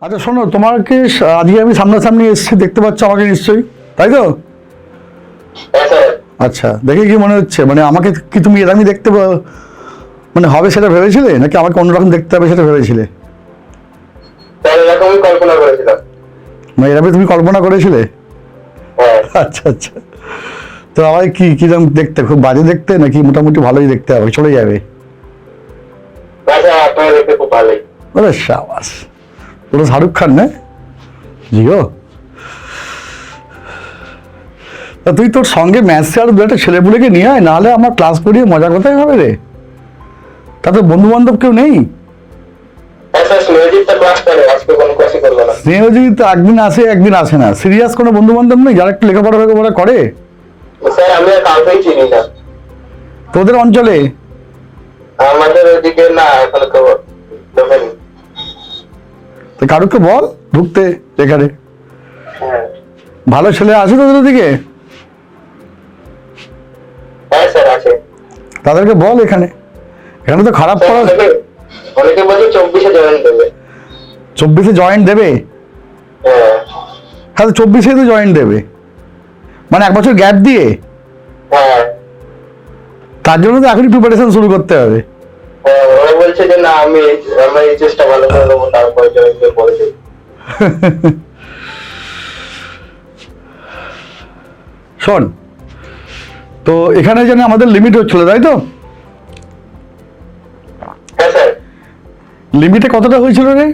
আচ্ছা শোনো, তোমাকে আজকে আমি সামনাসামনি এসেছি, দেখতে পাচ্ছ আমাকে নিশ্চয়ই, তাই তো? আচ্ছা, দেখে কি মনে হচ্ছে? মানে আমাকে কি তুমি এরকমই দেখতে মানে হবে সেটা ভেবেছিলে, নাকি আমাকে অন্যরকম দেখতে হবে সেটা ভেবেছিলে? এরকমই কল্পনা করেছিলাম। মানে এরকমই তুমি কল্পনা করেছিলে? আচ্ছা আচ্ছা। তো আমাকে কি কিরকম দেখতে, খুব বাজে দেখতে নাকি মোটামুটি ভালোই দেখতে হবে, চলে যাবে? আপনার দেখতে খুব ভালোই। ওরে শাবাশ, পুরো শাহরুখ খান না জিও। তা তুই তোর সঙ্গে ম্যাথ স্যার দু একটা ছেলেপুলেকে নিয়ে আয়, নাহলে আমার ক্লাস করিয়ে মজা কোথায় হবে রে? তাতে বন্ধু বান্ধব কেউ নেই? স্নেহজিৎ তো একদিন আসে একদিন আসে না, সিরিয়াস কোনো বন্ধু বান্ধব নেই যারা একটু লেখাপড়া লেখাপড়া করে তোদের অঞ্চলে? আমাদের ওইদিকে না, এখনো তো ঢোকেনি। তো কারুকে বল ঢুকতে এখানে। ভালো ছেলে আছে তোদের ওদিকে? হ্যাঁ স্যার আছে। তাদেরকে বল এখানে, এখানে তো খারাপ পড়া। অনেকে বলছে 24-এ জয়েন দেবে। 24-এ জয়েন দেবে? হ্যাঁ, 24-এ তো জয়েন দেবে, মানে 1 বছর গ্যাপ দিয়ে। হ্যাঁ, তার জন্য তো এখনই প্রিপারেশন শুরু করতে হবে। ওরা বলছে যে না, আমরা এই চেষ্টা ভালো করে দেবো, তারপরে জয়েন দিয়ে পরে দেবো। শোন, তো এখানে যেন আমাদের লিমিট হচ্ছিল, তাই তো? হ্যাঁ স্যার। লিমিটে কতটা হয়েছিল রে?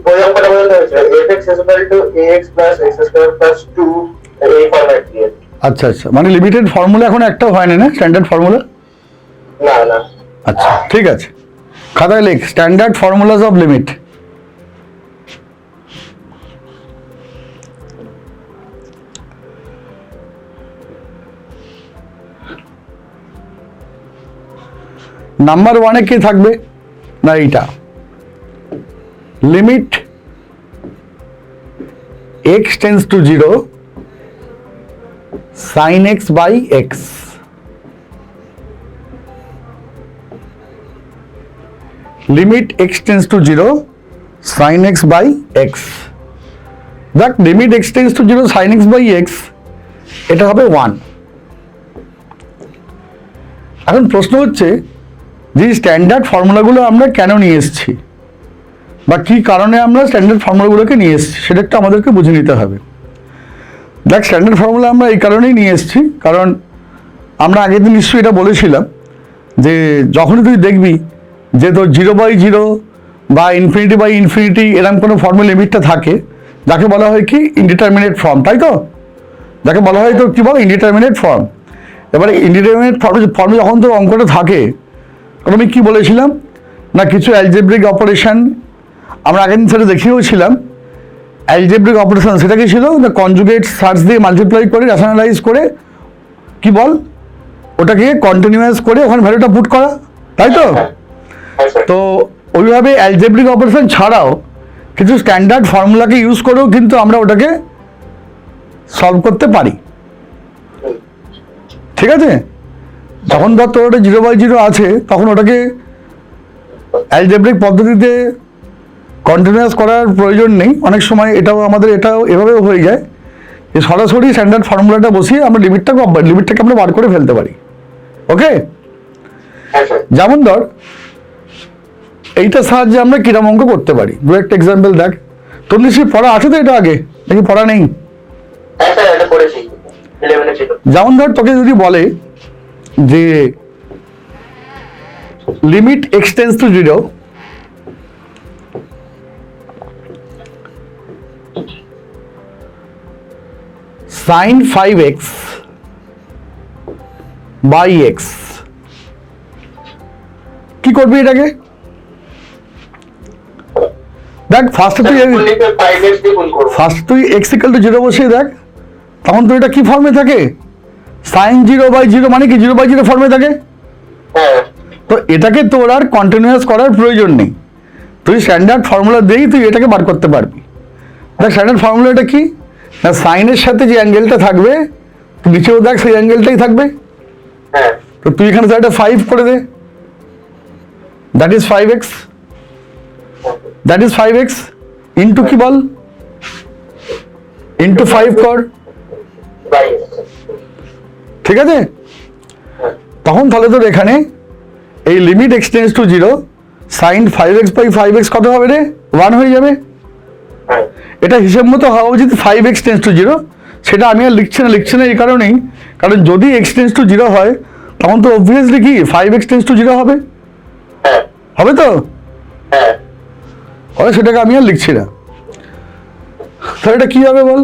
ওই অঙ্কটা বলতে হয়েছিল fx = ax + x² + 2 এই ফরম্যাট দিয়ে। আচ্ছা আচ্ছা, মানে লিমিটেড ফর্মুলা এখন একটাও হয় না, স্ট্যান্ডার্ড ফর্মুলা? না না। আচ্ছা ঠিক আছে, খাতায় লিখ standard formulas of limit. Number 1-এ কি থাকবে না, এইটা limit x tends to 0 sin x by x। Limit x tends to 0 sin x by x। দেখ, limit x tends to 0 sin x by x, এটা হবে 1। এখন প্রশ্ন হচ্ছে যে স্ট্যান্ডার্ড ফর্মুলাগুলো আমরা কেন নিয়ে এসেছি, বা কী কারণে আমরা স্ট্যান্ডার্ড ফর্মুলাগুলোকে নিয়ে এসেছি, সেটা একটু আমাদেরকে বুঝে নিতে হবে। দেখ, স্ট্যান্ডার্ড ফর্মুলা আমরা এই কারণেই নিয়ে এসেছি, কারণ আমরা আগের দিন নিশ্চয়ই এটা বলেছিলাম যে যখনই তুই দেখবি যে তোর 0/0 বা ∞/∞ এরকম কোনো ফর্মের লিমিটটা থাকে, যাকে বলা হয় কি ইনডিটারমিনেট ফর্ম, তাই তো? যাকে বলা হয় তো কী বল, ইনডিটারমিনেট ফর্ম। এবারে ইনডিটারমিনেট ফর্মে যখন তোর অঙ্কটা থাকে, আমি কি বলেছিলাম না, কিছু অ্যালজেব্রিক অপারেশন আমরা আগের দিন সেটা দেখিয়েওছিলাম। অ্যালজেব্রিক অপারেশন সেটা কি ছিল না, কনজুগেট সার্চ দিয়ে মাল্টিপ্লাই করে রেশনালাইজ করে কি বল ওটাকে কন্টিনিউয়াস করে ওখানে ভ্যালুটা পুট করা, তাই তো? তো ওইভাবে অ্যালজেব্রিক অপারেশন ছাড়াও কিছু স্ট্যান্ডার্ড ফর্মুলাকে ইউজ করেও কিন্তু আমরা ওটাকে সলভ করতে পারি, ঠিক আছে? যখন ধর তোর ওটা 0/0 আছে, তখন ওটাকে অ্যালজেব্রিক পদ্ধতিতে কন্টিনিউয়াস করার প্রয়োজন নেই। অনেক সময় এটাও এভাবেও হয়ে যায় যে সরাসরি স্ট্যান্ডার্ড ফর্মুলাটা বসিয়ে আমরা লিমিটটাকে আমরা বার করে ফেলতে পারি। ওকে, যেমন ধর এইটার সাহায্যে আমরা কিরম অঙ্ক করতে পারি, দু একটা এক্সাম্পল দেখ। তোর নিশ্চয়ই পড়া আছে তো এটা আগে, নাকি পড়া নেই? যেমন ধর তোকে যদি বলে যে limit x tends to 0 sin 5x by x, কি করবি এটাকে? দেখ, ফার্স্ট তুই x = 0 বসিয়ে দেখ, তখন তো এটা কি ফর্মে থাকে, sin 0/0 মানে কি 0/0 ফর্মে থাকে। তো এটাকে তোর আর কন্টিনিউয়াস করার প্রয়োজন নেই, তুই স্ট্যান্ডার্ড ফর্মুলা দিয়েই তুই এটাকে বার করতে পারবি। দেখ, স্ট্যান্ডার্ড ফর্মুলাটা কি না, সাইনের সাথে যে অ্যাঙ্গেলটা থাকবে নিচেও দেখ সেই অ্যাঙ্গেলটাই থাকবে। তো তুই এখানে একটা 5 করে দে, that is 5x, that is 5x into কি বল, ইন্টু 5 কর, বাই ঠিক আছে? তখন তাহলে তোর এখানে এই limit x tends to 0 sine 5x by 5x কত হবে রে? 1 হয়ে যাবে। হ্যাঁ এটা হিসেব মতো হওয়া উচিত 5x টেন্স টু 0, সেটা আমি আর লিখছি না এই কারণেই, কারণ যদি x টেন্স টু 0 হয় তখন তো অবভিয়াসলি কি 5x টেন্স টু 0 হবে, হ্যাঁ হবে তো? হ্যাঁ হয়, সেটাকে আমি আর লিখছি না। তাহলে এটা কি হবে বল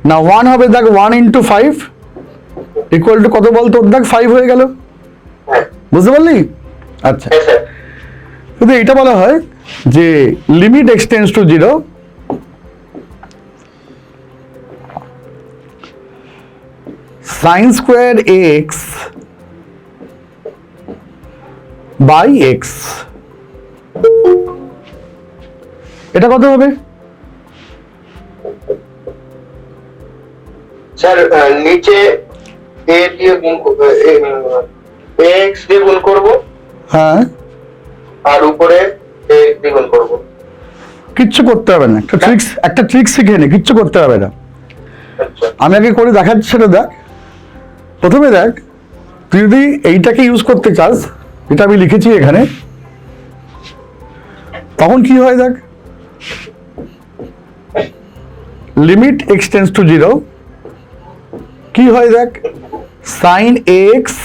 না, 1 হবে, দেখ 1 ইন্টু 5 ইকুয়াল টু কত বল তোর, দেখ 5 হয়ে গেল, হ্যাঁ বুঝতে পারলি? আচ্ছা, হ্যাঁ স্যার কিন্তু এটা বলা হয় যে limit x tends to 0 sine square x by x, এটা কত হবে? স্যার নিচে a দিয়ে গুণ ax দিয়ে গুণ করব হ্যাঁ, আর উপরে ax দিয়ে গুণ করব। কিচ্ছু করতে হবে না, একটা ট্রিক্স শিখে নে, কিচ্ছু করতে হবে না। আচ্ছা আমি আগে করে দেখাচ্ছি, সেটা দেখ। প্রথমে দেখ, তুই যদি এইটাকে ইউজ করতে চাস, এটা আমি লিখেছি এখানে, তখন কি হয় দেখ, লিমিট এক্স টেন্স টু 0 কি হয় দেখ, সাইন এক্স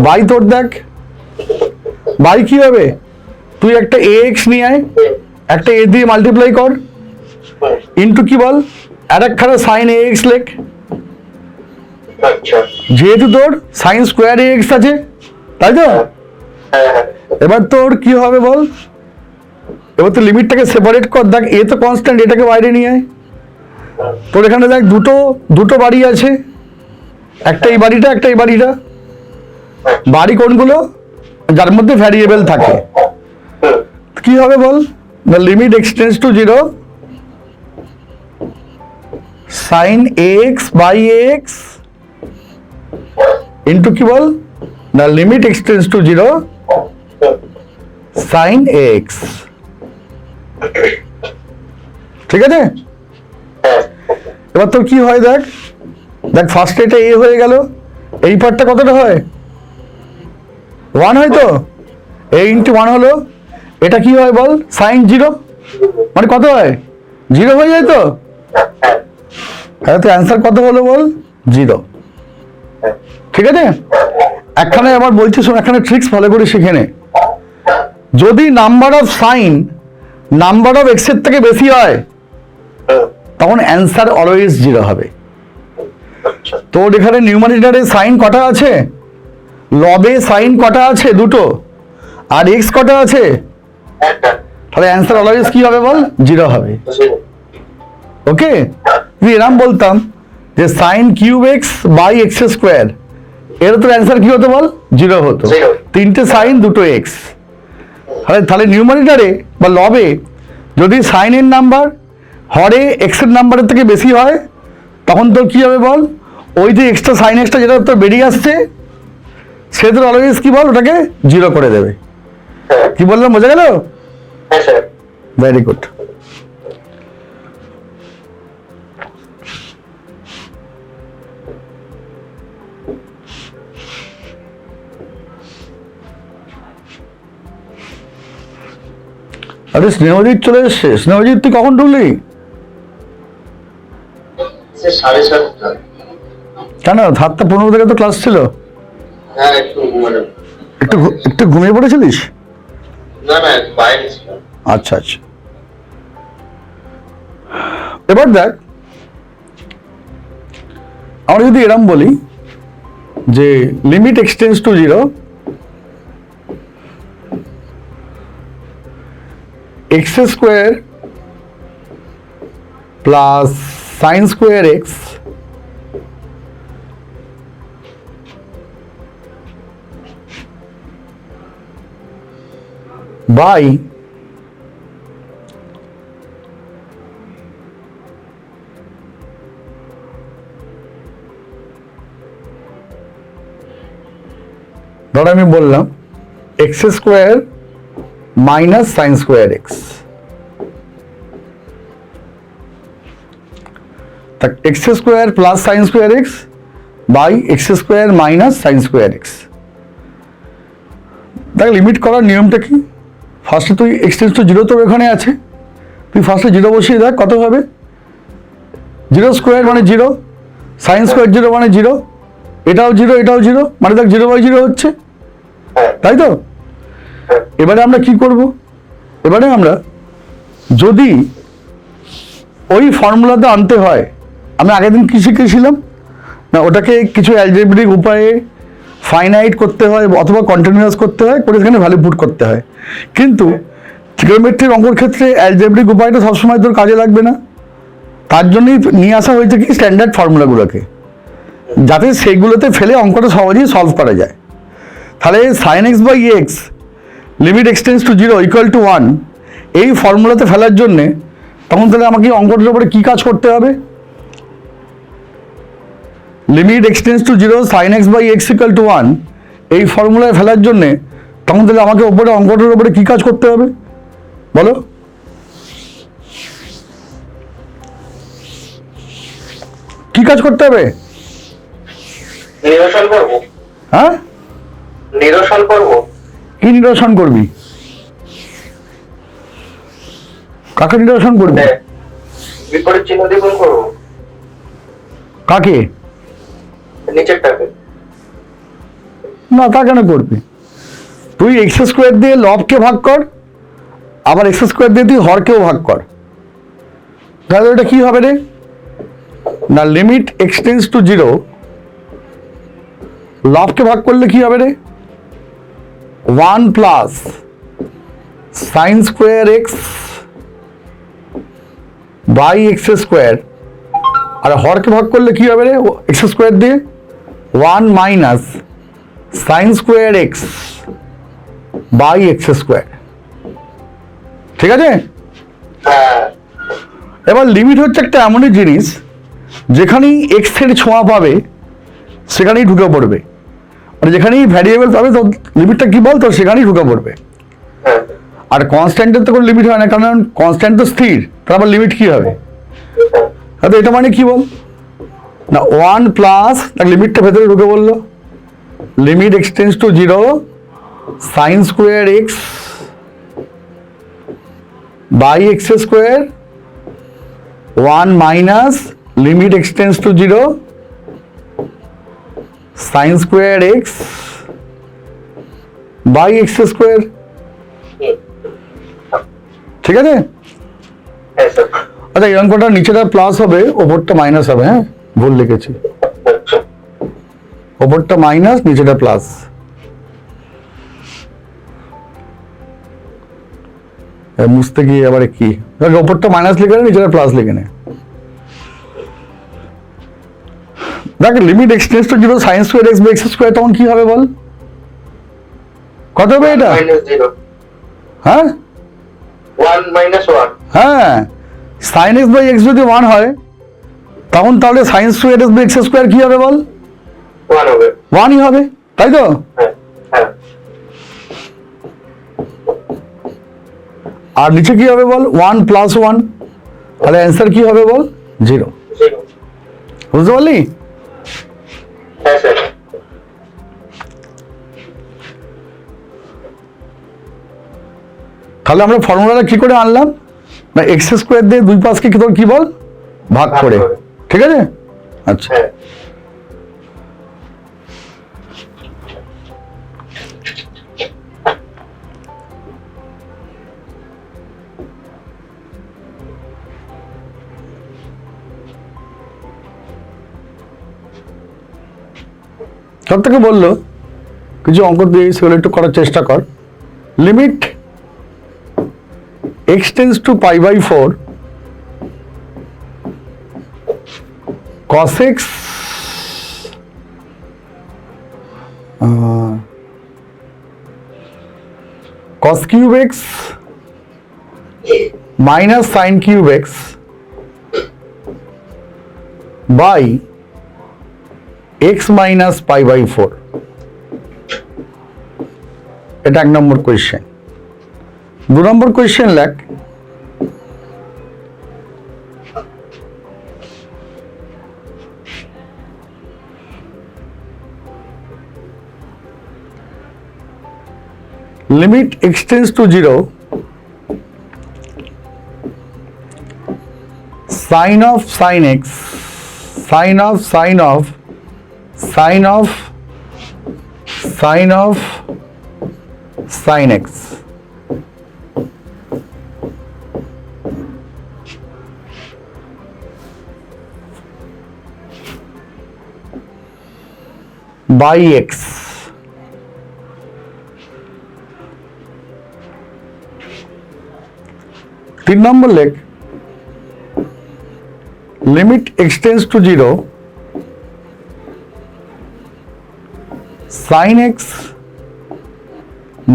বাই তোর দেখ বাই কি হবে, তুই একটা এক্স নিয়ে আয়, একটা এ দিয়ে মাল্টিপ্লাই কর, ইন্টু কি বল আর একখানা সাইন এক্স লেখ, আচ্ছা যেহেতু তোর সাইন স্কোয়ার এক্স আছে, তাই তো? হ্যাঁ হ্যাঁ এবার তোর কি হবে বল, এবার তো লিমিটটাকে সেপারেট কর, দেখ এ তো কনস্ট্যান্ট, এটাকে বাইরে নিয়ে আয়। তোর এখানে দেখ দুটো বাড়ি আছে, একটা এই বাড়িটা, একটা এই বাড়িটা। বাড়ি কোনগুলো? যার মধ্যে ভ্যারিয়েবল থাকে। কি হবে বল, the limit x tends to 0 sine x by x into কি বল, the limit x tends to 0 sine x, ঠিক আছে? এবার তোর কি হয় দেখ, ফার্স্ট এটা এ হয়ে গেল, এই পার্টটা কতটা হয়, 1 হয় তো, এ ইন্টু 1 হলো, এটা কি হয় বল, সাইন 0, মানে কত হয়, 0 হয়ে যায় তো। তাহলে তো অ্যান্সার কত হলো বল, 0, ঠিক আছে? একখানে আবার বলছি শোন, একখানে ট্রিক্স ভালো করে শিখে নে। যদি number of sign number of x এর থেকে বেশি হয়, তখন অ্যান্সার অলওয়েজ 0 হবে। তোর এখানে নিউমারেটরে সাইন কটা আছে, লবে সাইন কটা আছে, দুটো, আর এক্স কটা আছে, তাহলে অ্যান্সার অলওয়েজ কি হবে বল, 0 হবে। ওকে, যদি এরম বলতাম যে sine cube x by x square, এর তো অ্যান্সার কি হতো বল, 0 হতো, তিনটে সাইন দুটো এক্স। তাহলে নিউমারেটরে বা লবে যদি সাইনের নাম্বার হরে এক্সের নাম্বারের থেকে বেশি হয়, তখন তোর কি হবে বল, ওই যে এক্সট্রা সাইন এক্সট্রা যেটা তোর বেরিয়ে আসছে, সে তোর অলওয়েজ কি বল, ওটাকে 0 করে দেবে। কি বললাম, বোঝা গেল? Very good. আরে স্নেহজিৎ চলে এসছে। স্নেহজিৎ তুই কখন ঢুকলি? 7:30। কেন 7:15 থেকে তো ক্লাস ছিল। হ্যাঁ একটু ঘুমিয়ে পড়েছিলিস? না বাইরে ছিলাম। আচ্ছা আচ্ছা, এবার দেখ, আমরা যদি এরম বলি যে limit x tends to 0 x square plus sine square x by ধরো আমি বললাম x square minus sine square x, x square plus sine square x by x square minus sine square x. দেখ লিমিট করার নিয়মটা কি, ফার্স্টে তুই এক্স টেন্ডস টু জিরো তোর এখানে আছে, তুই ফার্স্টে জিরো বসিয়ে দেখ কত হবে, জিরো স্কোয়ার মানে জিরো, সাইন স্কোয়ার জিরো মানে জিরো, এটাও জিরো এটাও জিরো, মানে দেখ জিরো বাই জিরো হচ্ছে, তাই তো? এবারে আমরা কি করব, এবারে আমরা যদি ওই ফর্মুলাতে আনতে হয়, আমি আগের দিন কি শিখেছিলাম না, ওটাকে কিছু অ্যালজেব্রিক উপায়ে ফাইনাইট করতে হয় অথবা কন্টিনিউয়াস করতে হয়, করে সেখানে ভ্যালু পুট করতে হয়। কিন্তু ট্রিগোনোমেট্রির অঙ্কর ক্ষেত্রে অ্যালজেব্রিক উপায়টা সবসময় তোর কাজে লাগবে না, তার জন্যই নিয়ে আসা হয়েছে কি স্ট্যান্ডার্ড ফর্মুলাগুলোকে, যাতে সেইগুলোতে ফেলে অঙ্কটা সহজেই সলভ করা যায়। তাহলে sine x by x limit x tends to zero equal to one, এই ফর্মুলাতে ফেলার জন্যে তখন তাহলে আমাকে অঙ্কটার উপরে কী কাজ করতে হবে, limit x tends to zero sine x by x equal to one, এই ফর্মুলায় ফেলার জন্যে তখন তাহলে আমাকে ওপরে অঙ্কটার উপরে কী কাজ করতে হবে বলো? কি কাজ করতে হবে? নিরসন করব। হ্যাঁ, নিরসন করব। কি নিরসন করবি? কাকে নিরসন করবি? বিপরীত চিহ্ন দিয়ে গুণ করব। কাকে? নিচেরটাকে। না, তা কেন করবি? তুই এক্স স্কোয়ার দিয়ে লবকে ভাগ কর, আবার এক্স স্কোয়ার দিয়ে তুই হরকেও ভাগ কর, তাহলে ওটা কি হবে রে না, লিমিট এক্সটেন্স টু জিরো, লবকে ভাগ করলে কি হবে রে, one plus sine square x by x square, আর হরকে ভাগ করলে কি হবে রে এক্স স্কোয়ার দিয়ে, one minus sine square x by x square. ঠিক আছে? এবার লিমিট হচ্ছে একটা এমনই জিনিস যেখানেই এক্স এর ছোঁয়া পাবে সেখানেই ঢুকে পড়বে, মানে যেখানেই ভ্যারিয়েবল পাবে তো লিমিটটা কি বল, তো সেখানেই ঢুকে পড়বে। আর কনস্ট্যান্টের তো কোনো লিমিট হয় না, কারণ কনস্ট্যান্ট তো স্থির, তারপর লিমিট কি হবে? তো এটা মানে কি বল না, ওয়ান প্লাস লিমিটটা ভেতরে ঢুকে বললো, limit x tends to zero sine square x by x square, one minus limit x tends to zero sine square x by x square. ঠিক আছে? আচ্ছা, এই অঙ্কটা নিচেটা প্লাস হবে, ওপরটা মাইনাস হবে। হ্যাঁ, ভুল লিখেছি, ওপরটা মাইনাস নিচেটা প্লাস। মুছতে গিয়ে আবার কি, ওপরটা মাইনাস লিখে নে, নিচেটা প্লাস লিখে নে। দেখ limit x tends to zero sine square x by x square, তখন কি হবে বল, কত হবে এটা? হ্যাঁ, হ্যাঁ, সাইন এক্স বাই এক্স যদি ওয়ান হয় তখন তাহলে sine square x by x square কি হবে বল? ওয়ানই হবে, তাই তো? আর নিচে কি হবে বল, ওয়ান প্লাস ওয়ান, তাহলে অ্যান্সার কি হবে বল? জিরো। বুঝতে পারলি? তাহলে আমরা ফর্মুলাটা কি করে আনলাম না, এক্স স্কোয়ার দিয়ে দুই পাশকে তোর কি বল, ভাগ করে। ঠিক আছে? আচ্ছা, সব থেকে বললো কিছু অঙ্ক দিয়ে সেগুলো একটু করার চেষ্টা কর। Limit x tends to pi by 4 cos x cos cube x minus sin cube x by x minus pi by 4। এটা 1 নম্বর কোয়েশ্চেন। 2 নম্বর কোয়েশ্চেন লেখ, limit extends to 0, sin of sin x, sin of sin of sin of sin of sin x by x। 3 নম্বর লেখ, limit extends to 0, sin x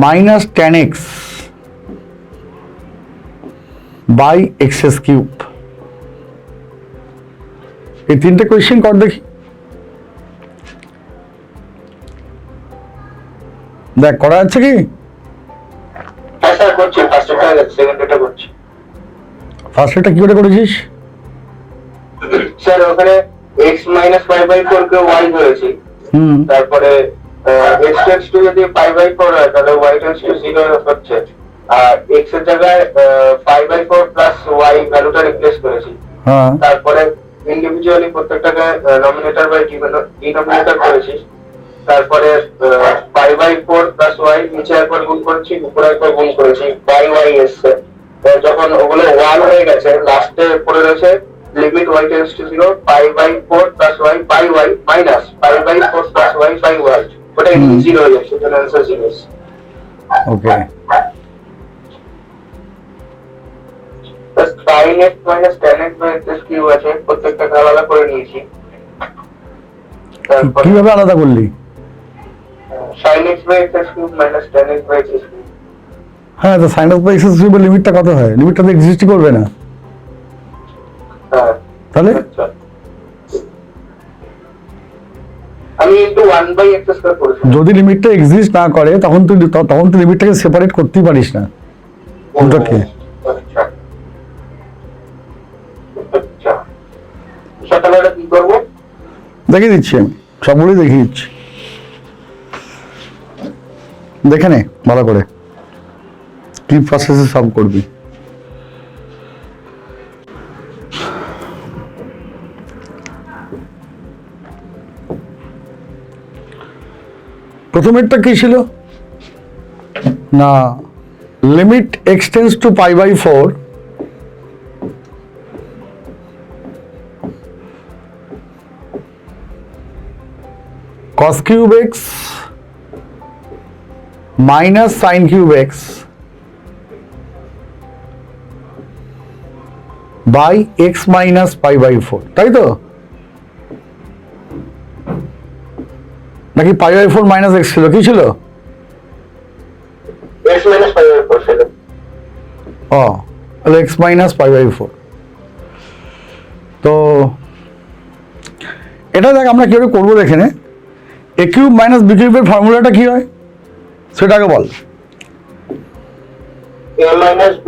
minus tan x by x cube. এই 3টে question কর দেখি। দেখ করা যাচ্ছে কি? হ্যাঁ স্যার করছি, ফার্স্ট এটা সেকেন্ড এটা করছি। ফার্স্ট এটা কি করে করেছিস? স্যার ওখানে x minus pi by 4 K y ধরেছি, তারপরে x tends to যদি pi by 4 হয় তাহলে y tends to 0 হচ্ছে, আর x এর জায়গায় pi by 4 plus y ভ্যালুটা রিপ্লেস করেছি। তারপরে ইন্ডিভিজুয়ালি প্রত্যেকটাকে নমিনেটর বাই ডিনোমিনেটর করেছি। তারপরে pi by 4 plus y নিচে একবার গুণ করেছি, উপরে একবার গুণ করেছি, by y এসছে। যখন ওগুলো 1 হয়ে গেছে, লাস্টে পড়ে রয়েছে limit y tends to 0, pi by 4 plus y by y minus pi by 4 plus y by y, ওটা 0 হয়ে যাচ্ছে, তাহলে answer 0। Okay, plus sin x minus tan x by x কিউ আছে, প্রত্যেকটা আলাদা করে নিয়েছি। কিভাবে আলাদা করলি? sin x by x cube minus tan x by x cube. হ্যাঁ, তো sin x by x কিউবের লিমিটটা কত হয়? লিমিটটা তো এক্সিস্ট করবে না। হ্যাঁ, তাহলে আমি ইনটু 1 বাই x স্কয়ার করেছি। যদি লিমিটটা এক্সিস্ট না করে তখন তুই লিমিটটাকে সেপারেট করতেই পারিস না কোনটাকে। আচ্ছা আচ্ছা, সেটাকে কি করব? দেখিয়ে দিচ্ছি, আমি সবগুলোই দেখিয়ে দিচ্ছি, দেখে নে ভালো করে কি প্রসেসে সব করবি। প্রথমেরটা কি ছিল না, limit x tends to pi by 4 cos cube x minus sine cube x by x minus pi by 4, তাই তো? নাকি পাই বাই 4 মাইনাস x ছিল? কি ছিল? x minus pi by 4 ছিল। তাহলে x মাইনাস পাই বাই 4। তো এটা দেখ আমরা কিভাবে করবো, দেখে নে। a কিউব মাইনাস b কিউবের ফর্মুলাটা কি হয় সেটাকে বল। a minus b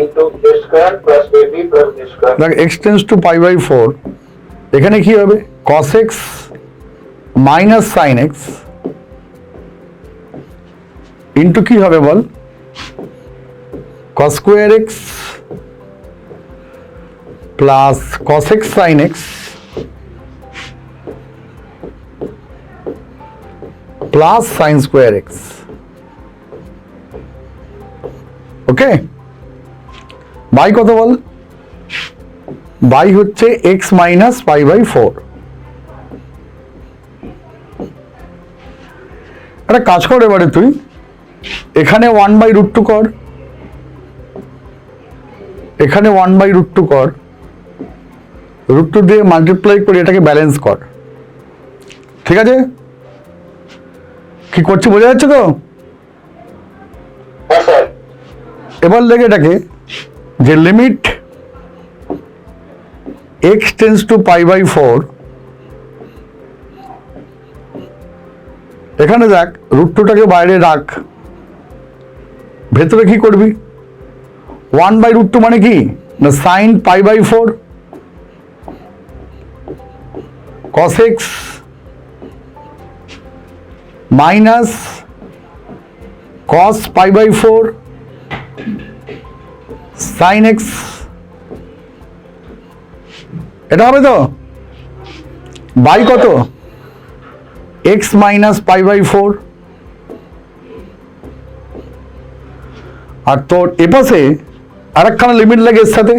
into a square plus ab plus b square। দেখ x tends to pi by 4, এখানে কি হবে? cos x minus sine x into কি হবে বল? cos square x plus cos x sin x plus sine square x। Okay, by কত বল? By হচ্ছে x মাইনাস পাই বাই 4। একটা কাজ কর, এবারে তুই এখানে 1/√2 কর, এখানে 1/√2 কর, √2 দিয়ে মাল্টিপ্লাই করে এটাকে ব্যালেন্স কর। ঠিক আছে? কি করছি বোঝা যাচ্ছে তো? এবার লেগে এটাকে যে limit x tends to pi by 4, এখানে দেখ √2টাকে বাইরে রাখ, ভেতরে কি করবি? 1/√2 মানে কি না sine π/4 cos x minus cos π/4 sin x, এটা হবে তো বাই কত x মাইনাস π/4, আর তোর এপাশে আরেকখানা লিমিট লাগে এর সাথে,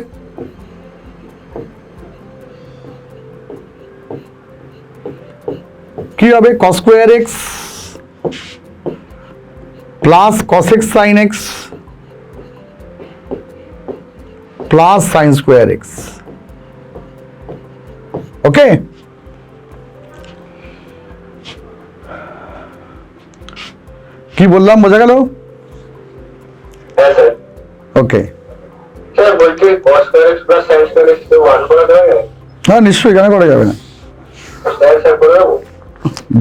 কি হবে cos square x plus cos x sin x plus sin square x। ওকে, কি বললাম বোঝা গেল? হ্যাঁ স্যার। ওকে, স্যার বলছি cos square x plus sin square x তো 1 করে দেওয়া যায়? হ্যাঁ নিশ্চয়ই, কেন করা যাবে না, স্যার করে দেবো?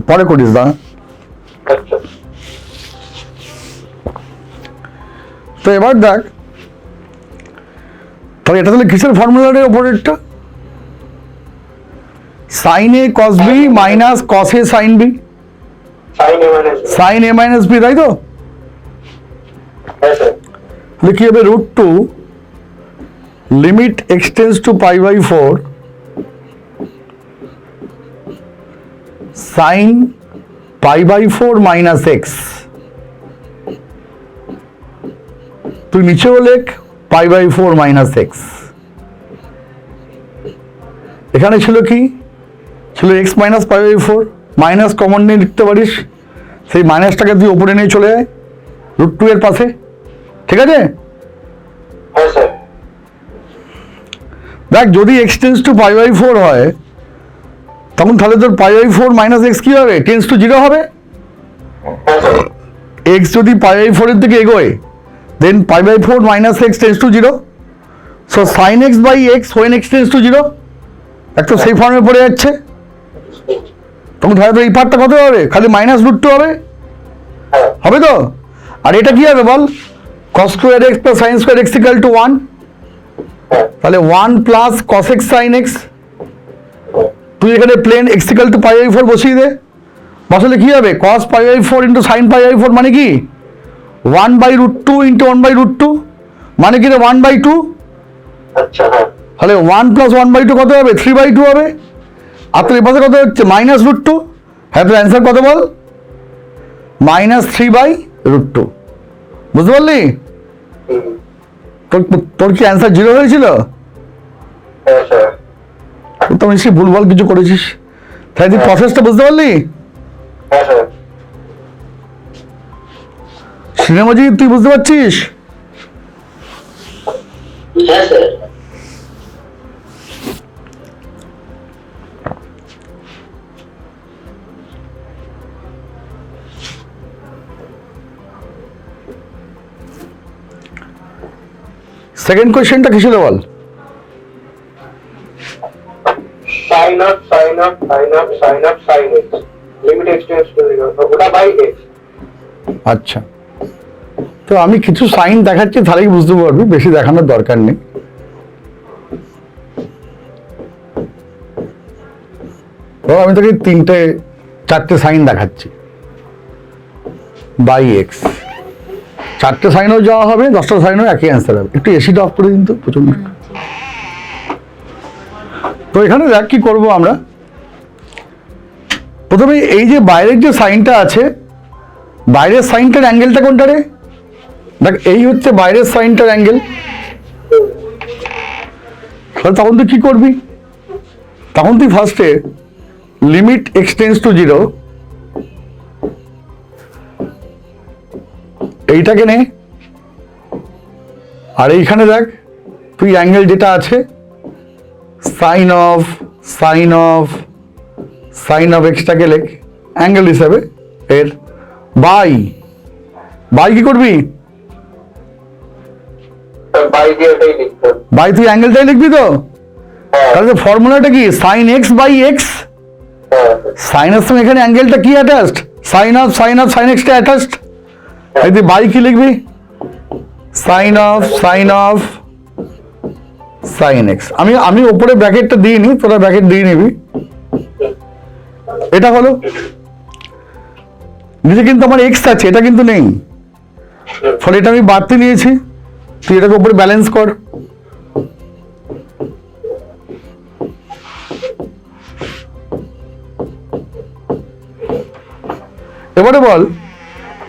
পরে করিস দা। আচ্ছা তো এবার দেখ তাহলে এটা তাহলে কিসের ফর্মুলার ওপরেরটা? Sine A cos B minus cos A sine B, sine A minus B, তাই তো? হ্যাঁ স্যার। তাহলে কি হবে √2 limit x tends to π/4 sine π/4 minus x, তুই নিচেও লেখ π/4 মাইনাস এক্স। এখানে ছিল কি, ছিল এক্স মাইনাস π/4, মাইনাস কমন নিয়ে লিখতে পারিস, সেই মাইনাসটাকে তুই ওপরে নিয়ে চলে যায় √2 এর পাশে, ঠিক আছে? হ্যাঁ স্যার। দেখ যদি এক্সটেন্স টু π/4 হয় তখন তাহলে তোর π/4 মাইনাস এক্স কি হবে, টেন্স টু 0 হবে। হ্যাঁ স্যার। এক্স যদি π/4 এর দিকে এগোয় then π/4 minus x tends to 0, so sine x by x when x tends to 0 একটু সেই ফর্মে পড়ে যাচ্ছে, তখন তাহলে এই পার্টটা কত হবে, খালি মাইনাস √2 হবে, হ্যাঁ। হবে তো? আর এটা কি হবে বল, cos square x plus sine square x equal to 1, হ্যাঁ। তাহলে 1 plus cos x sin x, তুই এখানে প্লেন x ইকুয়াল টু π/4 বসিয়ে দে, বসালে কি হবে cos π/4 ইন্টু সাইন π/4 মানে কি 1/√2 ইন্টু 1/√2 মানে কি রে 1/2, আচ্ছা হ্যাঁ। তাহলে 1 প্লাস 1/2 কত হবে 3/2 হবে, আর তোর এপাশে কত হচ্ছে মাইনাস √2, হ্যাঁ তোর অ্যান্সার কত বল মাইনাস 3/√2, বুঝতে পারলি? হুম। তোর তোর কি অ্যান্সার 0 হয়েছিল? হ্যাঁ স্যার। তুই তো নিশ্চয়ই ভুলভাল কিছু করেছিস, তাই তুই প্রসেসটা বুঝতে পারলি? হ্যাঁ স্যার। সিনেমাজি তুই বুঝতে পারছিস? হ্যাঁ স্যার। সেকেন্ড কোয়েশ্চেনটা কি ছিল বল? sin of sin x limit x tends to 0 ওটা বাই x। আচ্ছা, তো আমি কিছু সাইন দেখাচ্ছি তাহলেই বুঝতে পারবি, বেশি দেখানোর দরকার নেই। ধর আমি তোকে 4টে সাইন দেখাচ্ছি বাই এক্স, 4টে সাইনও যাওয়া হবে, 10টা সাইনও একই অ্যান্সার হবে। একটু এসিটা অফ করে দিন তো, প্রচন্ড। তো এখানে দেখ কি করবো আমরা, প্রথমে এই যে বাইরের যে সাইনটা আছে, বাইরের সাইনটার অ্যাঙ্গেলটা কোনটা রে? দেখ এই হচ্ছে বাইরের সাইনটার অ্যাঙ্গেল, তাহলে তখন তুই কি করবি, তখন তুই ফার্স্টে লিমিট এক্সটেন্স টু 0 এইটাকে নে, আর এইখানে দেখ তুই অ্যাঙ্গেল যেটা আছে সাইন অফ এক্সটাকে লেখ অ্যাঙ্গেল হিসাবে, এর বাই কি করবি, বাই দিয়ে এটাই লিখতে। বাই তুই অ্যাঙ্গেলটাই লিখবি তো? হ্যাঁ। তাহলে ফর্মুলাটা কি সাইন এক্স বাই এক্স, হ্যাঁ। সাইনের সঙ্গে এখানে অ্যাঙ্গেলটা কি অ্যাটাচড, সাইন অফ সাইন এক্সটা অ্যাটাচড, এই তুই বাই কি লিখবি সাইন অফ সাইন এক্স। আমি ওপরে ব্র্যাকেটটা দিইনি, তোরা ব্র্যাকেট দিয়ে নিবি। এটা হলো নিচে কিন্তু আমার এক্স আছে, এটা কিন্তু নেই, ফলে এটা আমি বাড়তে নিয়েছি। তুই এটাকে উপরে ব্যালেন্স কর। এবারে বল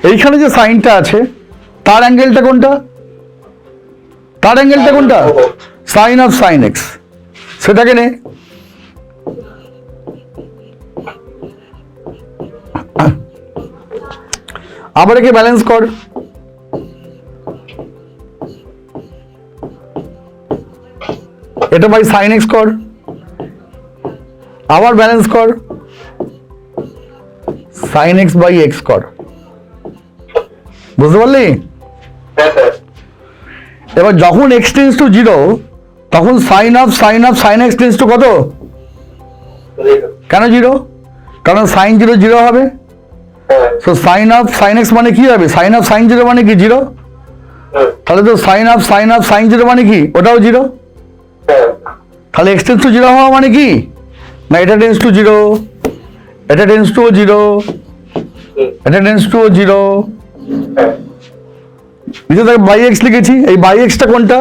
এইখানে যে সাইনটা আছে তার অ্যাঙ্গেলটা কোনটা? সাইন অফ সাইন এক্স, সেটাকে নে। আবার একে ব্যালেন্স কর। এটা বাই সাইন এক্স কর, আবার ব্যালেন্স কর, সাইন এক্স বাই এক্স কর। বুঝতে পারলি? এবার যখন এক্স টেন্স টু জিরো তখন sine of sine x tends to কত? কেন জিরো? কারণ সাইন জিরো জিরো হবে। So sine of sine x মানে কি হবে? সাইন অফ সাইন জিরো মানে কি? জিরো। তাহলে তো সাইন অফ সাইন জিরো মানে কি? ওটাও জিরো। তাহলে এক্স টেন্স টু জিরো হওয়া মানে কি? না এটা টেন্স টু জিরো, এটা টেন্স টু জিরো, এটা টেন্স টু জিরো। নিচে দেখ বাই এক্স লিখেছি, এই বাই এক্সটা কোনটা?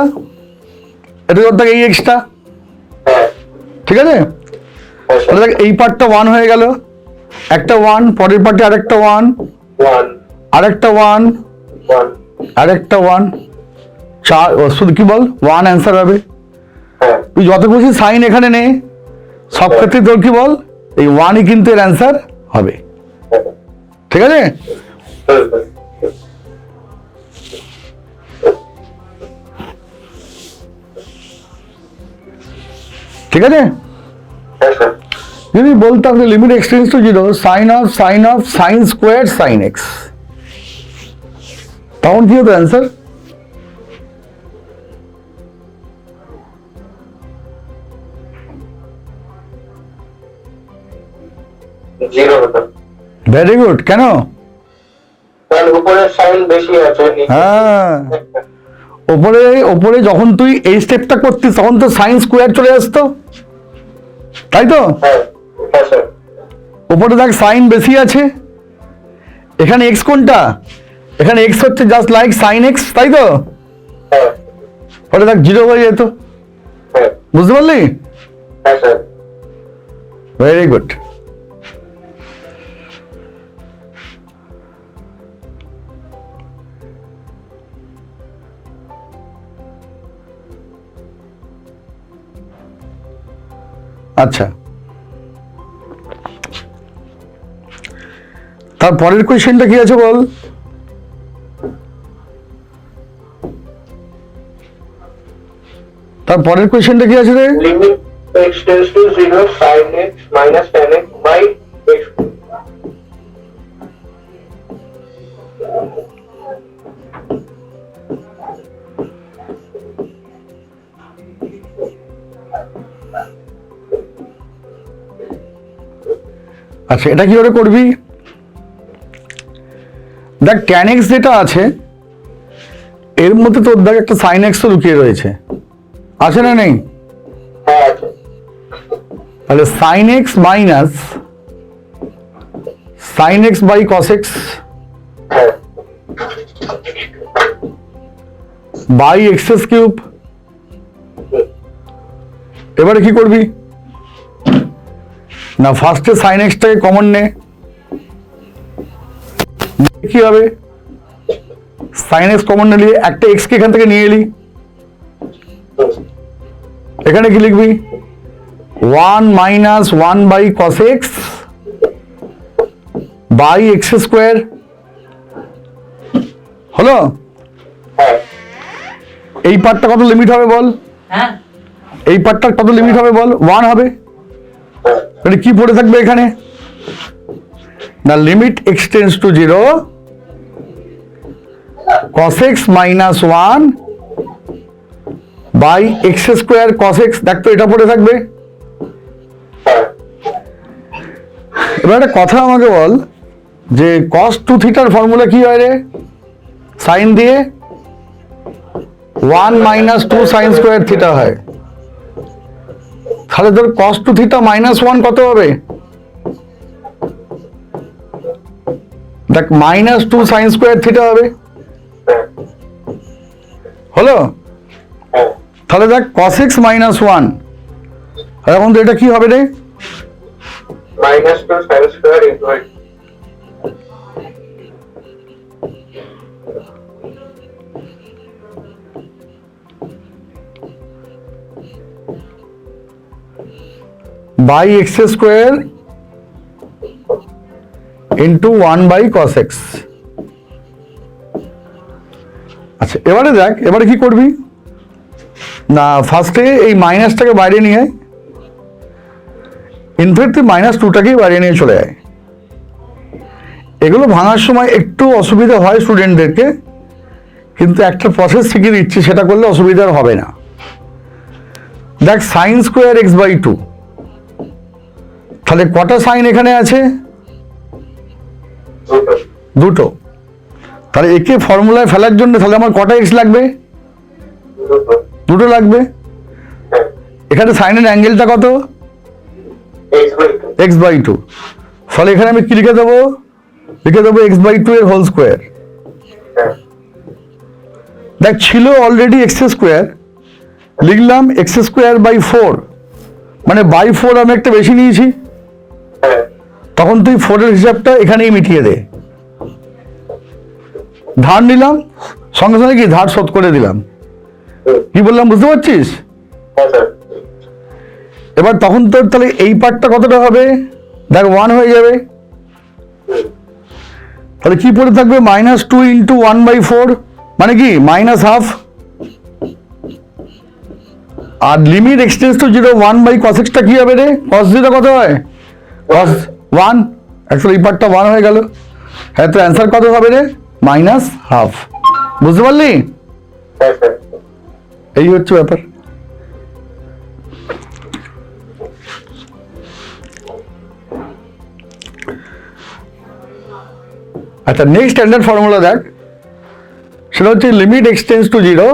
এটা ধর দেখ এই এক্সটা, ঠিক আছে? তাহলে দেখ এই পার্টটা ওয়ান হয়ে গেল, একটা ওয়ান, পরের পার্টে আরেকটা ওয়ান, আরেকটা ওয়ান, আরেকটা ওয়ান, চার। শুধু কি বল ওয়ান অ্যান্সার হবে। তুই যত খুশি সাইন এখানে নে, সব ক্ষেত্রে তোর কি বল এই ওয়ানই কিন্তু এর অ্যান্সার হবে। ঠিক আছে? ঠিক আছে, যদি বলতাম যে limit x tends two zero sign of sine square sine x, তখন কি হতো অ্যান্সার? Very good. কেন? হ্যাঁ, ওপরে যখন তুই এই স্টেপটা করতিস তখন তো সাইন স্কোয়ার চলে আসতো, তাই তো? ওপরে দেখ সাইন বেশি আছে, এখানে এক্স কোনটা? এখানে এক্স হচ্ছে জাস্ট লাইক সাইন এক্স, তাই তো? ওটা দেখ জিরো হয়ে যেত। বুঝতে পারলি? Very good. আচ্ছা, তারপরের কোয়েশ্চেনটা কি আছে বল? তারপরের কোয়েশ্চেনটা কি আছে রে? Limit x tends to 0 sin x minus tan x by x। আচ্ছা, এটা কি করে করবি? দেখ ট্যান এক্স যেটা আছে এর মধ্যে তোর দেখ একটা সাইন এক্স লুকিয়ে রয়েছে, আছে না নেই? তাহলে sine x minus sine x by cos x by x cube. এবারে কি করবি না, ফার্স্টে সাইন এক্সটাকে কমন নে, কি হবে? সাইন এক্স কমন নিয়ে একটা এক্স কে এখান থেকে নিয়ে এলি, এখানে কি লিখবি? 1 minus 1 by cos x by x square. হলো? এই পার্টটা কত লিমিট হবে বল? এই পার্টটার কত লিমিট হবে বল? 1 হবে। তাহলে কি পড়ে থাকবে এখানে না, limit x tends to 0 cos x minus 1 by x square cos x। দেখ তো এটা পড়ে থাকবে। এবার একটা কথা আমাকে বল যে cos 2 থিটার ফর্মুলা কি হয় রে? সাইন দিয়ে 1 মাইনাস 2 সাইন স্কোয়ার থিটা হয়, তাহলে তোর কস টু থিটা মাইনাস 1 কত হবে? দেখ মাইনাস 2 সাইন স্কোয়ার থিটা হবে, হলো? তাহলে দেখ cos x মাইনাস 1, এখন তো এটা কি হবে রে? Minus 2 sine square into by x square into 1 by cos x। আচ্ছা এবারে দেখ, এবারে কি করবি না, ফার্স্টে এই মাইনাসটাকে বাইরে নিয়ে আয়, ইনফ্যাক্ট মাইনাস 2টাকেই বাইরে নিয়ে চলে আয়। এগুলো ভাঙার সময় একটু অসুবিধা হয় স্টুডেন্টদেরকে, কিন্তু একটা প্রসেস শিখিয়ে দিচ্ছি, সেটা করলে অসুবিধা হবে না। দেখ সাইন স্কোয়ার এক্স বাই 2, তাহলে কটা সাইন এখানে আছে? দুটো। তাহলে একে ফর্মুলায় ফেলার জন্য তাহলে আমার কটা এক্স লাগবে? দুটো লাগবে। এখানে সাইনের অ্যাঙ্গেলটা কত? X by 2। ফলে এখানে আমি কি লিখে দেবো? লিখে দেবো এক্স বাই 2 এর হোল স্কোয়ার। দেখ ছিল অলরেডি এক্স স্কোয়ার, লিখলাম এক্স স্কোয়ার বাই 4, মানে বাই 4 আমি একটা বেশি নিয়েছি, তখন তুই 4 এর হিসাবটা এখানেই মিটিয়ে দে। ধার নিলাম, সঙ্গে সঙ্গে কি ধার শোধ করে দিলাম। কি বললাম বুঝতে পারছিস? এবার তখন তোর তাহলে এই পার্টটা কতটা হবে? দেখ 1 হয়ে যাবে, তাহলে কি পড়ে থাকবে? মাইনাস 2 ইন্টু 1 বাই 4, মানে কি মাইনাস হাফ। আর limit x tends to 0 1 by cos x টা কি হবে রে? cos 0 কত হয়? cos 1, অ্যাকচুয়ালি এই পার্টটা 1 হয়ে গেল। হ্যাঁ, তো অ্যান্সার কত হবে রে? Minus half. বুঝতে পারলি? এই হচ্ছে ব্যাপার। আচ্ছা নেক্সট স্ট্যান্ডার্ড ফর্মুলা দেখ, সেটা হচ্ছে limit x tends to 0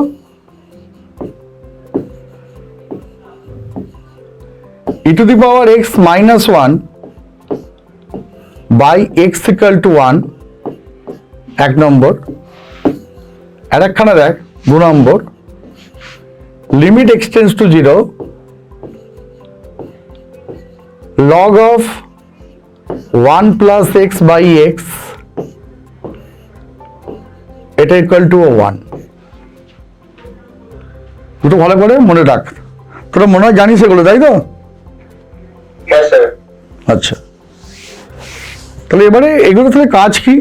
e to the power x minus 1 by x equal to 1, 1 number. আর একখানা দেখ 2 number, limit x tends to 0 log of 1 plus x by x, এটা ইকুয়াল টু 1। দুটো ভালো করে মনে রাখ, তোরা মনে হয় জানিস এগুলো, তাই তো? আচ্ছা, তাহলে এবারে এগুলো তাহলে কাজ কি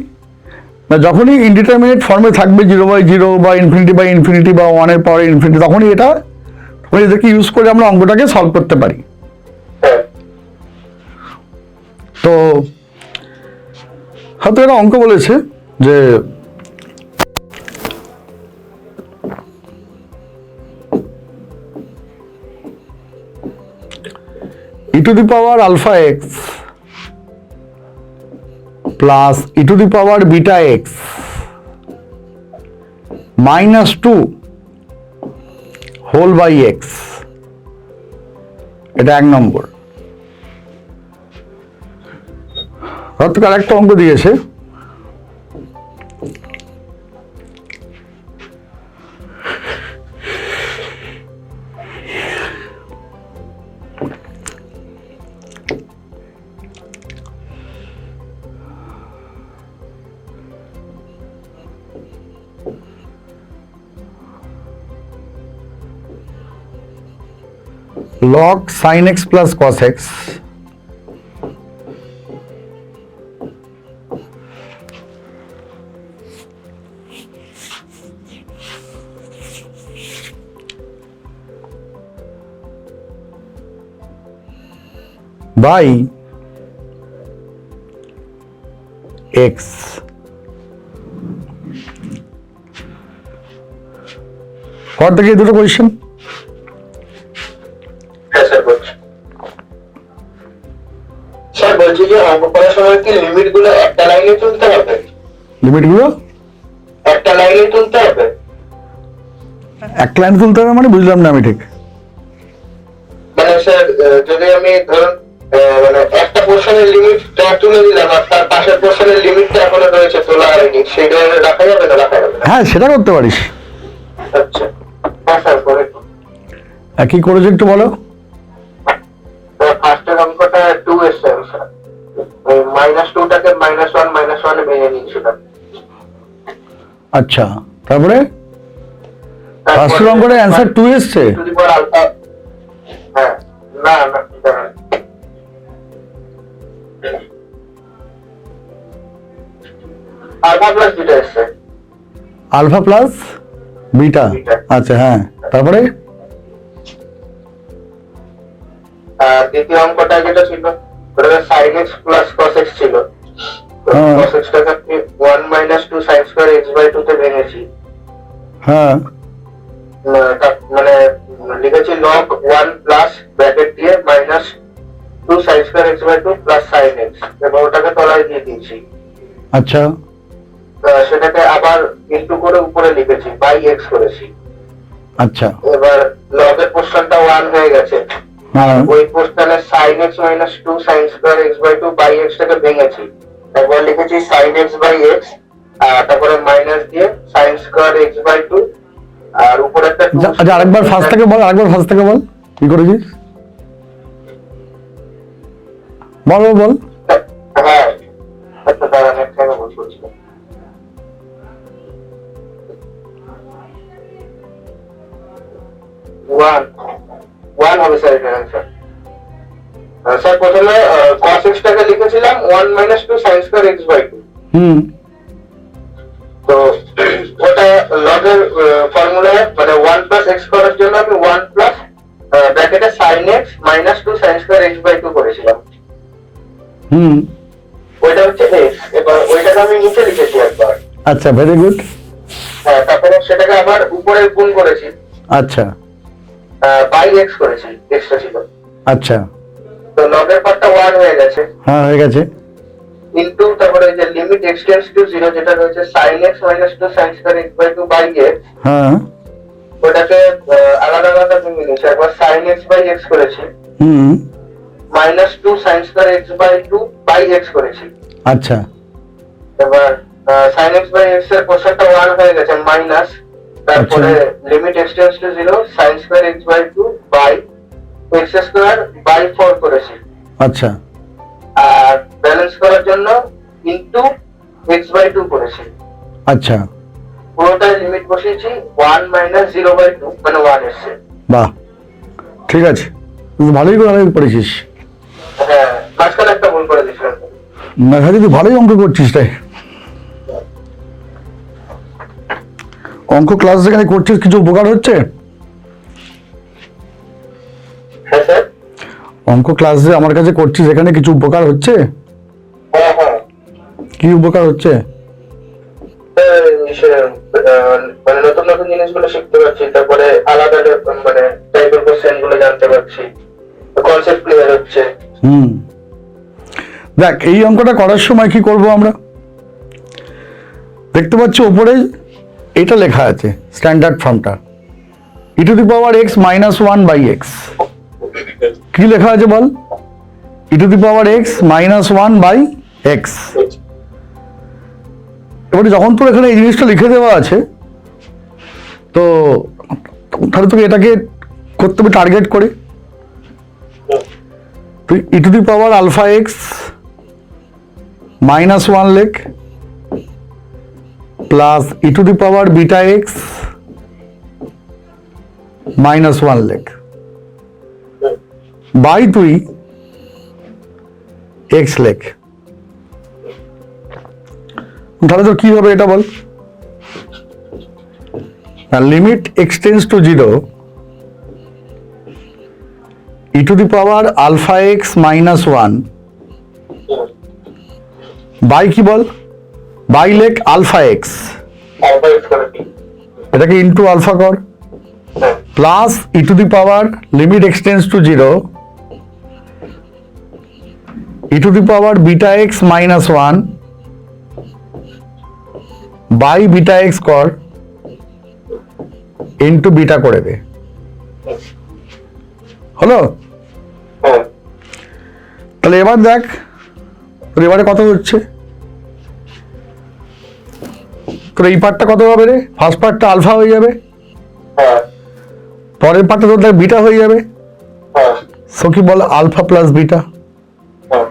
না, যখনই ইনডিটারমিনেট ফর্মে থাকবে 0 বাই 0 বা ইনফিনিটি বাই ইনফিনিটি বা 1 এর পাওয়ার ইনফিনিটি, তখনই এদেরকে ইউজ করে আমরা অঙ্কটাকে সলভ করতে পারি। তো হয়তো এরা অঙ্ক বলেছে যে e to the power alpha x plus e to the power beta x minus 2 whole by x, এটা 1 নম্বর। অর্থাৎ আরেকটা অঙ্ক দিয়েছে, log sin x plus cos x by x। কত থেকে দুটো কোয়েশ্চেন? স্যার বলছি যে অঙ্ক করার সময় কি লিমিট গুলো একটা লাইনে তুলতে হবে? লিমিট গুলো একটা লাইনে তুলতে হবে? এক লাইন তুলতে হবে মানে বুঝলাম না আমি ঠিক। মানে স্যার যদি আমি ধরুন মানে একটা পোর্শনের লিমিটটা তুলে দিলাম আর তার পাশের পোর্শনের লিমিটটা এখনো রয়েছে তোলা হয়নি, সেটা রাখা যাবে না? রাখা যাবে না? হ্যাঁ সেটা করতে পারিস। আচ্ছা, হ্যাঁ স্যার করে। কি করেছে একটু বলো। ফার্স্টের অঙ্কটা 2 এসছে স্যার, -2টাকে -1 এ ভেঙে নিয়েছিলাম। আচ্ছা, তারপরে ফার্স্টের অঙ্কটা অ্যান্সার 2 এসছে। হ্যাঁ, না না দাঁড়ান। আলফা প্লাস বিটা এসছে। আলফা প্লাস বিটা, আচ্ছা হ্যাঁ, তারপরে দ্বিতীয় অঙ্কটা যেটা ছিল ওটা sin x plus cos x ছিল। হ্যাঁ। cos x টাকে আমি 1 - 2 sin স্কয়ার x/2 তে ভেঙেছি। হ্যাঁ মানে লিখেছি log 1 প্লাস ব্র্যাকেট দিয়ে -2 sin square x/2 plus sin x, এবং ওটাকে তলায় দিয়ে দিয়েছি। আচ্ছা, সেটাকে আবার ইনটু করে উপরে লিখেছি, বাই x করেছি। আচ্ছা এবার log এর পোর্শনটা 1 হয়ে গেছে, হ্যাঁ ওই পোর্শনে sin x - 2 sin square x/2 by x টাকে ভেঙেছি, একবার লিখেছি sin x বাই x, তারপরে মাইনাস দিয়ে sin স্কয়ার x/2, আর উপরে একটা 2। আচ্ছা আরেকবার ফার্স্ট থেকে বল, আরেকবার ফার্স্ট থেকে বল কি করেছিস, বল বল বল। হ্যাঁ আচ্ছা দাঁড়ান, একটা আমি ভুল করছিলাম। ওয়ান হবে স্যার এটা অ্যান্সার। স্যার প্রথমে cos x টাকে লিখেছিলাম 1 - 2 sin স্কয়ার x/2। হুম, তো ওটা log এর ফর্মুলায় মানে 1 প্লাস x করার জন্য আমি 1 প্লাস ব্র্যাকেটে sin x - 2 sin square x/2 করেছিলাম। হুম, ওইটা হচ্ছে x, এবার ওইটাকে আমি নিচে লিখেছি একবার। আচ্ছা ভেরি গুড। হ্যাঁ, তারপরে সেটাকে আবার উপরে গুণ করেছি, আচ্ছা বাই x করেছি, এক্সট্রা ছিল। আচ্ছা, তো log এর পার্টটা 1 হয়ে গেছে, হ্যাঁ হয়ে গেছে। ইনটু তারপরে যে লিমিট x টেন্ডস টু 0 যেটা রয়েছে sin x - 2 sin square x/2 by x, হ্যাঁ ওটাকে আলাদা আলাদা ভেঙে নিয়েছি, একবার sin x বাই x করেছি, হুম, -2 sin square x/2 by x করেছি। আচ্ছা এবার sin x বাই x এর পোর্শনটা 1 হয়ে গেছে, মাইনাস, তারপরে limit x tends to 0 sin square x/2 by x square by 4 করেছি, আচ্ছা আর ব্যালেন্স করার জন্য ইনটু x/2 করেছি। আচ্ছা, পুরোটাই লিমিট বসিয়েছি, 1 - 0/2 মানে 1 এসছে। বাহ ঠিক আছে, তুই ভালোই করেছিস। হ্যাঁ, মাঝখানে একটা ভুল করে দিয়েছিলাম। দেখা তুই ভালোই অঙ্ক করছিস তাই। অঙ্ক ক্লাস যেখানে করছিস কিছু উপকার হচ্ছে? হ্যাঁ স্যার। অঙ্ক ক্লাস যে আমার কাছে করছিস এখানে কিছু উপকার হচ্ছে? হ্যাঁ হ্যাঁ, কি উপকার হচ্ছে? মানে নতুন নতুন জিনিসগুলো শিখতে পারছি, তারপরে আলাদা মানে টাইপের কোশ্চেন গুলো জানতে পারছি, কনসেপ্ট ক্লিয়ার হচ্ছে। হুম, দেখ এই অঙ্কটা করার সময় কি করব আমরা, দেখতে পাচ্ছি ওপরে এটা লেখা আছে স্ট্যান্ডার্ড ফর্মটা e⁻x - 1/x, কি লেখা আছে বল, e⁻x - 1/x। এবারে যখন তোর এখানে এই জিনিসটা লিখে দেওয়া আছে তো তাহলে তোকে এটাকে করতে হবে টার্গেট করে, তুই e⁻α(x) -1 লেখ প্লাস e⁻βx -1 লেখ বাই তুই x লেখ, তাহলে তো কি হবে এটা বল, limit x tends to 0 e⁻α(x - 1 by কি বল, বাই লেখ α(x), এটাকে ইন্টু আলফা কর, plus limit x tends to 0 e⁻βx -1 by βx কর ইন্টু বিটা করে দে, হলো? হ্যাঁ তাহলে এবার দেখ তোর এবারে কত হচ্ছে, তোর এই পার্টটা কত হবে রে? ফার্স্ট পার্টটা আলফা হয়ে যাবে, হ্যাঁ পরের পার্টটা তোর দেখ বিটা হয়ে যাবে। হ্যাঁ সো কি বল, আলফা প্লাস বিটা। হ্যাঁ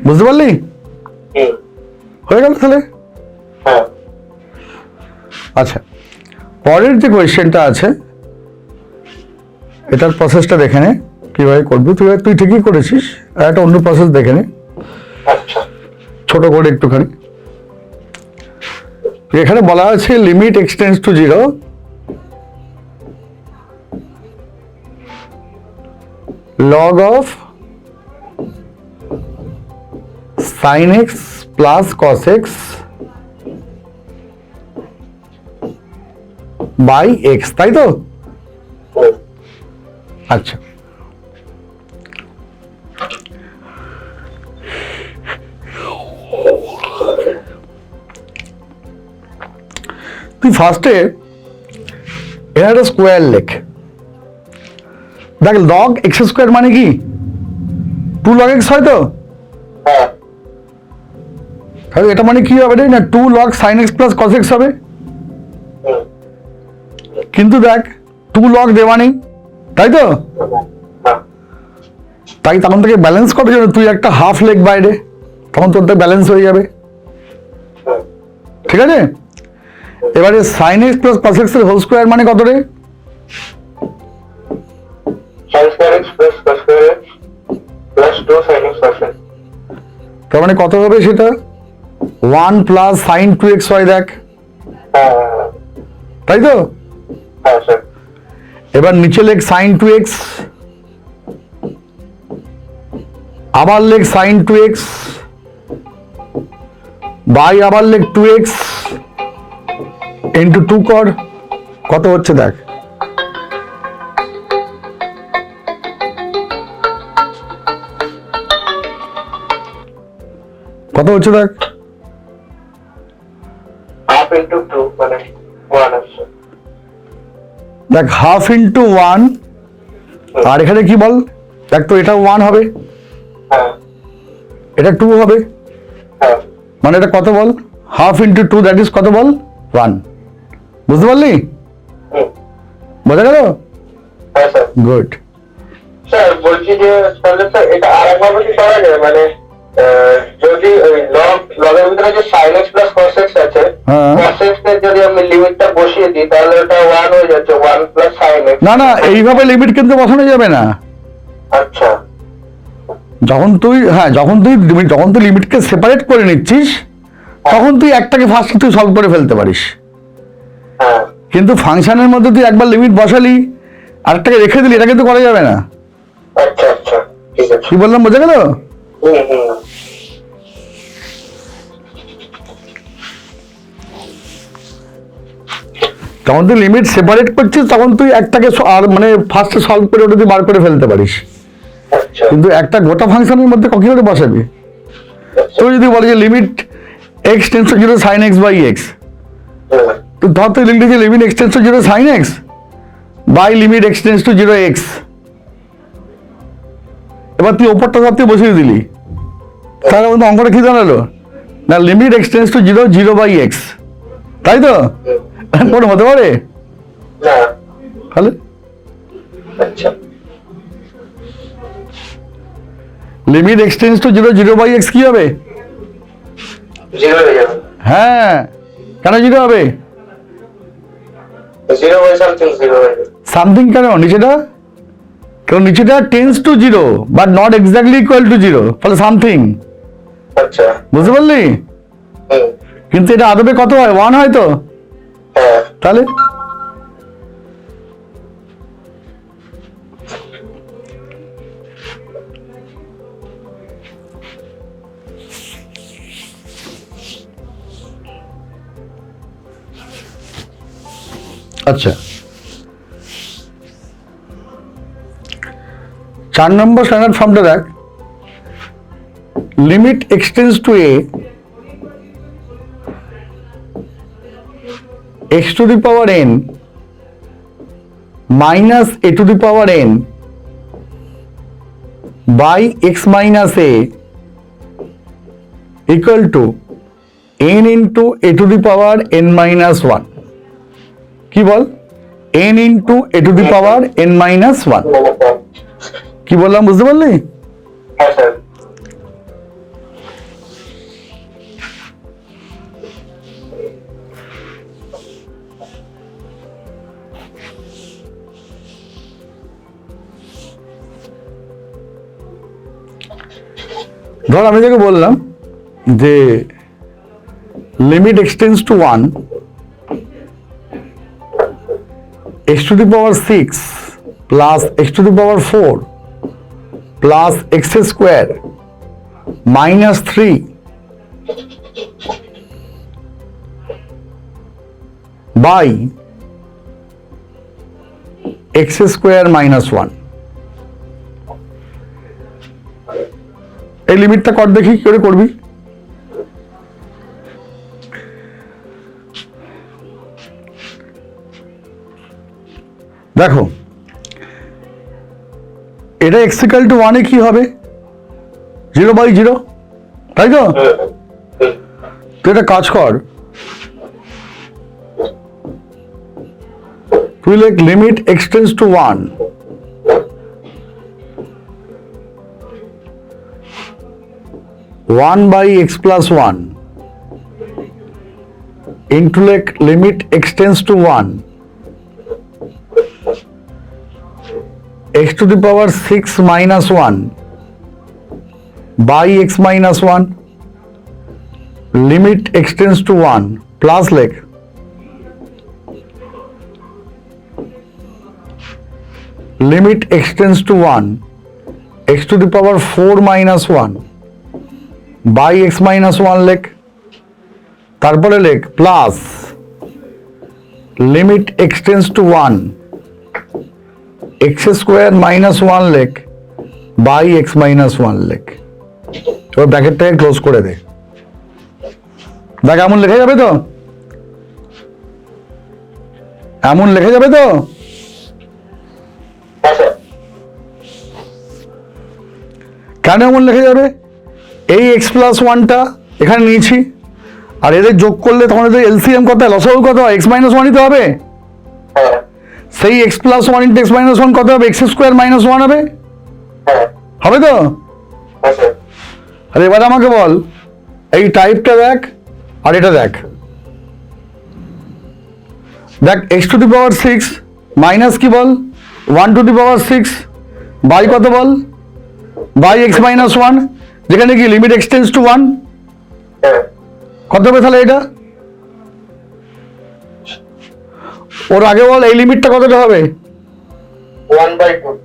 বুঝতে পারলি? হুম, হয়ে গেল তাহলে। হ্যাঁ আচ্ছা, পরের যে কোয়েশ্চেনটা আছে এটার প্রসেসটা দেখে নে কিভাবে করবি। তুই ঠিকই করেছিস, আর একটা অন্য প্রসেস দেখে নে, আচ্ছা ছোট করে একটুখানি। এখানে বলা আছে limit x tends to 0 log of sin x plus cos x by x, তাই তো? হুম, আচ্ছা, তুই ফার্স্টে এর একটা স্কোয়ার লেখ। দেখ লগ এক্স স্কোয়ার মানে কি 2 log x হয় তো, হ্যাঁ তাহলে এটা মানে কি হবে রে না 2 log sin x plus cos x হবে। হুম, কিন্তু দেখ 2 log দেওয়া নেই, তাই তো? হ্যাঁ তাই তখন থেকে ব্যালেন্স করার জন্য তুই একটা হাফ লেখ বাইরে, তখন তোর ব্যালেন্স হয়ে যাবে, হুম, ঠিক আছে? এবারে sin x plus cos x এর হোল স্কোয়ার মানে কত রে? sin square x plus cos square x plus 2 sin x cos x। তার মানে কত হবে সেটা? 1 প্লাস sin 2x হয়, দেখ হ্যাঁ তাই তো? হ্যাঁ স্যার। এবার নিচে লেখ sin 2x, আবার লেখ sin 2x বাই আবার লেখ 2x ইন্টু 2 কর, কত হচ্ছে দেখ। কত হচ্ছে দেখ, হাফ ইন্টু 2 মানে 1 আসছে। দেখ হাফ ইন্টু 1, আর এখানে কি বল, দেখ তো এটা 1 হবে, হ্যাঁ এটা 2 হবে, হ্যাঁ মানে এটা কত বল, হাফ ইন্টু 2 দ্যাট ইজ কত বল 1। বুঝতে পারলি? হুম, বোঝা গেল? হ্যাঁ স্যার। গুড। স্যার বলছি যে তাহলে স্যার এটা আরেকভাবে কি করা যায়, মানে যদি ওই লগের ভিতরে যে sin x plus cos x আছে, হ্যাঁ। cos x এর যদি আমি লিমিটটা বসিয়ে দিই তাহলে ওটা 1 হয়ে যাচ্ছে, 1 plus sin x। না না, এইভাবে লিমিট কিন্তু বসানো যাবে না। আচ্ছা যখন তুই লিমিটকে সেপারেট করে নিচ্ছিস তখন তুই একটাকে ফার্স্ট তুই সলভ করে ফেলতে পারিস, হ্যাঁ কিন্তু ফাংশনের মধ্যে তুই একবার লিমিট বসালি আরেকটাকে রেখে দিলি, এটা কিন্তু করা যাবে না। আচ্ছা আচ্ছা ঠিক আছে। কি বললাম বোঝা গেল? হুম হুম যখন তুই লিমিট সেপারেট করছিস তখন তুই একটাকে আর মানে ফার্স্টে সলভ করে ওটা তুই বার করে ফেলতে পারিস, আচ্ছা কিন্তু একটা গোটা ফাংশনের মধ্যে কি করে বসাবি? তুই যদি বলে যে limit x tends to 0 sin x by x, hmm, তো ধর তুই লিখলি যে limit x tends to 0 sin x by limit x tends to 0 x, এবার তুই ওপরটা সব তুই বসিয়ে দিলি, তাহলে কিন্তু অঙ্কটা কি দাঁড়ালো না limit x tends to 0 0 by x, তাই তো? কোন হতে পারে? না তাহলে আচ্ছা limit x tends to 0 0 by x কি হবে? 0 হয়ে যাবে। হ্যাঁ, কেন 0 হবে? 0 বাই সামথিং 0 হয়ে যাবে। সামথিং কেন? নিচেটা কারণ নিচেটা tends to 0 but not exactly equal to 0, ফলে সামথিং। আচ্ছা বুঝতে পারলি? হুম কিন্তু এটা আদবে কত হয়? 1 হয় তো, হ্যাঁ তাহলে আচ্ছা 4 নম্বর স্ট্যান্ডার্ড ফর্মটা দেখ, limit x tends to a x to the power n minus a to the power n by x minus a equal to n into a to the power n minus 1. কি বল? n into a to the power n minus 1. কি বললাম বুঝতে পারলি? হ্যাঁ sir. ধর আমি তোকে বললাম যে limit x tends to 1 x to the power 6 plus x to the power 4 plus x square minus 3 by x square minus 1. এই লিমিটটা কর দেখি কি করে করবি। দেখো এটা x equal to 1 এ কি হবে 0/0, তাই তো? তুই একটা কাজ কর, তুই লেখ limit x tends to 1 1 by x plus 1 into like limit x tends to 1 x to the power 6 minus 1 by x minus 1 limit x tends to 1 plus like limit x tends to 1 x to the power 4 minus 1 by x minus 1 লেখ, তারপরে লেখ plus limit x tends to 1 x square minus 1 লেখ by x minus 1 লেখ। এবার ব্র্যাকেটটাকে close করে দে। দেখ এমন লেখা যাবে তো? এমন লেখা যাবে তো? কেন এমন লেখা যাবে? এই x প্লাস 1টা এখানে নিয়েছি, আর এদের যোগ করলে তখন এদের এলসিএম কত হয়, লসাগু কত হয়, x মাইনাস 1 নিতে হবে। সেই x plus 1 into x minus 1 কত হবে, x স্কোয়ার মাইনাস 1 হবে, হবে তো? আর এবার আমাকে বল এই টাইপটা দেখ আর এটা দেখ। দেখ x to the power 6 minus কি বল 1 টু দি পাওয়ার 6 বাই কত বল বাই x মাইনাস 1, যেখানে কি লিমিট x টেন্ডস টু 1 কত হবে তাহলে এটা? ওর আগে বল এই লিমিটটা কতটা হবে? 1/2।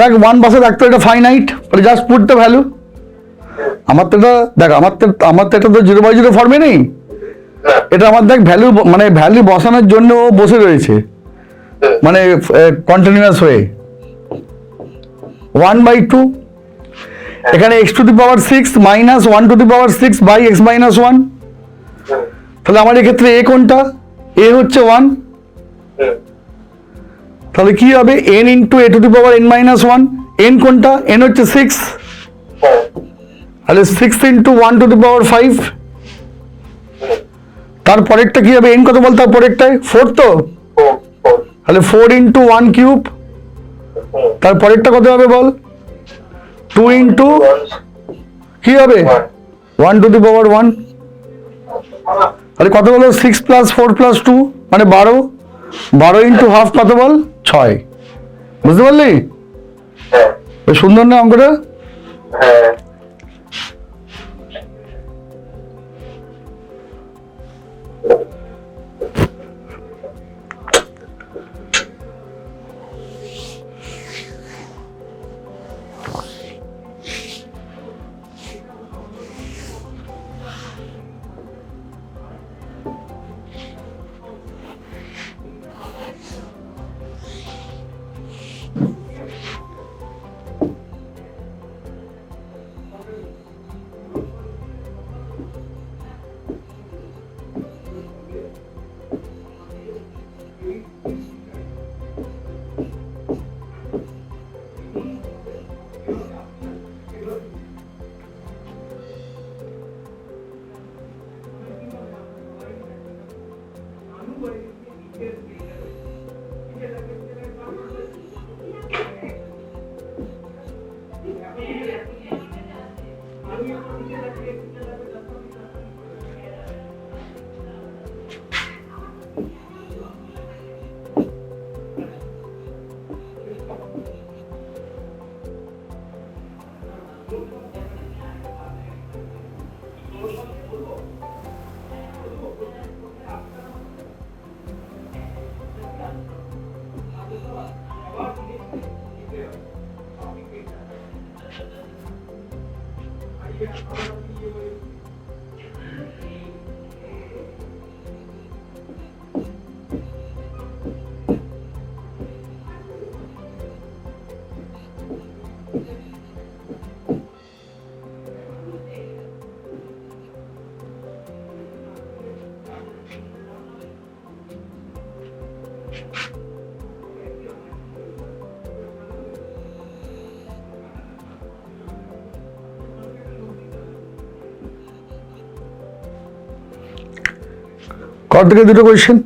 দেখ 1 পাশে রাখতো, এটা finite, just put the value. আমার তো এটা দেখ আমার তো এটা তো 0/0 ফর্মে নেই, এটা আমার দেখ ভ্যালু মানে ভ্যালু বসানোর জন্য বসে রয়েছে মানে কন্টিনিউয়াস হয়ে 1/2 এখানে x to the power 6 minus 1 to the power 6 by x minus 1। তাহলে আমার এক্ষেত্রে a কোনটা? a হচ্ছে 1, তাহলে কি হবে n into a two the power n minus 1। n কোনটা? n হচ্ছে 6, তাহলে 6 ইন্টু 1 টু দি পাওয়ার 5। তারপরেরটা কি হবে? n কত বল তারপরেরটায় 4 তো, তাহলে 4 ইন্টু 1 কিউব। তারপরেরটা কত হবে বল 2 ইন্টু কি হবে 1 টু দি পাওয়ার 1, তাহলে কত বলো 6 প্লাস 4 প্লাস 2 মানে 12, 12 ইন্টু হাফ কত বল 6। বুঝতে পারলি? সুন্দর না অঙ্কটা? কত থেকে দুটো কোয়েশ্চেন?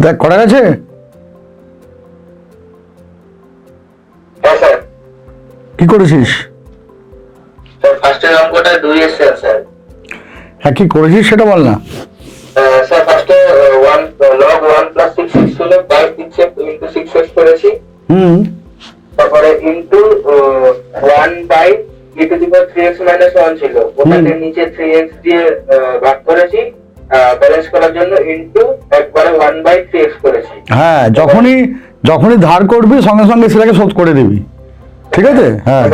দেখ করা গেছে? হ্যাঁ স্যার। কি করেছিস? স্যার ফার্স্টের অঙ্কটা 2 এসছে স্যার। হ্যাঁ, কি করেছিস সেটা বল না। স্যার ফার্স্টে 1 log 1 plus 6x ছিল by 6x into 6x করেছি। তারপরে into 1 by e to the power 3x minus 1 ছিল, ওটাকে নিচে 3x দিয়ে ভাগ করেছি ব্যালেন্স করার জন্য, ইনটু একবারে 1 by 3x করেছি। হ্যাঁ, যখনই ধার করবি সঙ্গে সঙ্গে সেটাকে শোধ করে দিবি, ঠিক আছে? হ্যাঁ,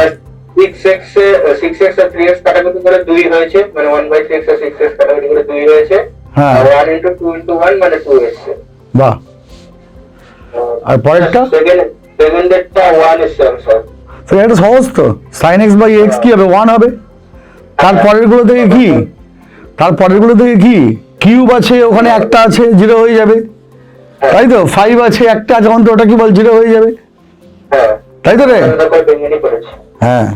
6x আর 3x কাটাকুটি করে 2 হয়েছে, মানে 1 by 3x আর 6x কাটাকুটি করে 2 হয়েছে। হ্যাঁ, আর 1 into 2 into 1 মানে 2 এসছে। বাহ। আর পরেরটা? সেকেন্ডেরটা 1 এসছে স্যার। তো এটা সহজ তো, sin x by x কি হবে? 1 হবে। তারপরের গুলো থেকে কি কিউব আছে, ওখানে একটা আছে, 0 হয়ে যাবে, তাই তো? 5 আছে, একটা আছে, তো ওটা কি বল, 0 হয়ে যাবে, তাই তো রে? হ্যাঁ,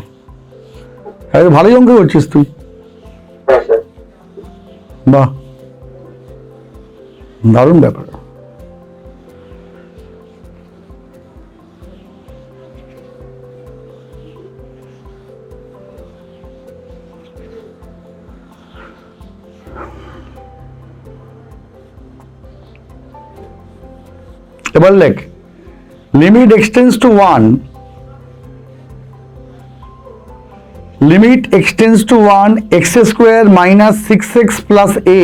আরে ভালোই অঙ্ক করছিস তুই। হ্যাঁ স্যার। বাহ, দারুণ ব্যাপার। এবার লেখ limit x tends to 1, limit x tends to 1 x square minus 6x plus a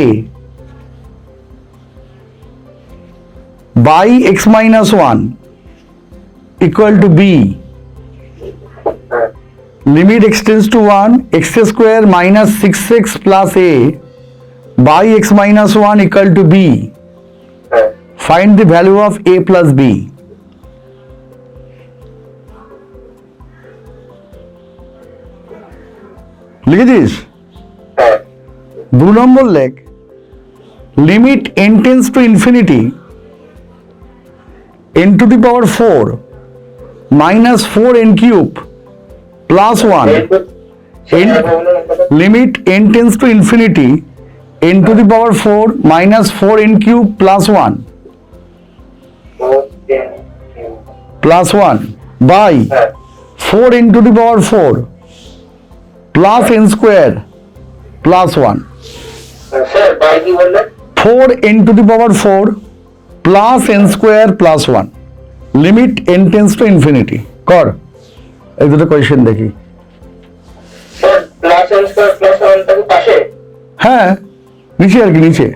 by x minus 1 equal to b. হ্যাঁ Limit extends to 1 x square minus 6x plus a by x minus 1 equal to b. হ্যাঁ Find the value of a plus b. লিখেছিস? হ্যাঁ 2 নম্বর লেখ limit n tends to infinity n to the power 4 minus 4n cube plus 1. Limit n tends to infinity n to the power 4 minus 4n cube plus 1 plus 1 by 4n to the power 4 plus n square plus 1. Sir by কি বললেন? 4n to the power 4 plus n square plus 1. Limit n tends to infinity. কর এই দুটো question দেখি। Sir plus N square plus 1 টাকে পাশে? হ্যাঁ নিচে আর কি, নিচে।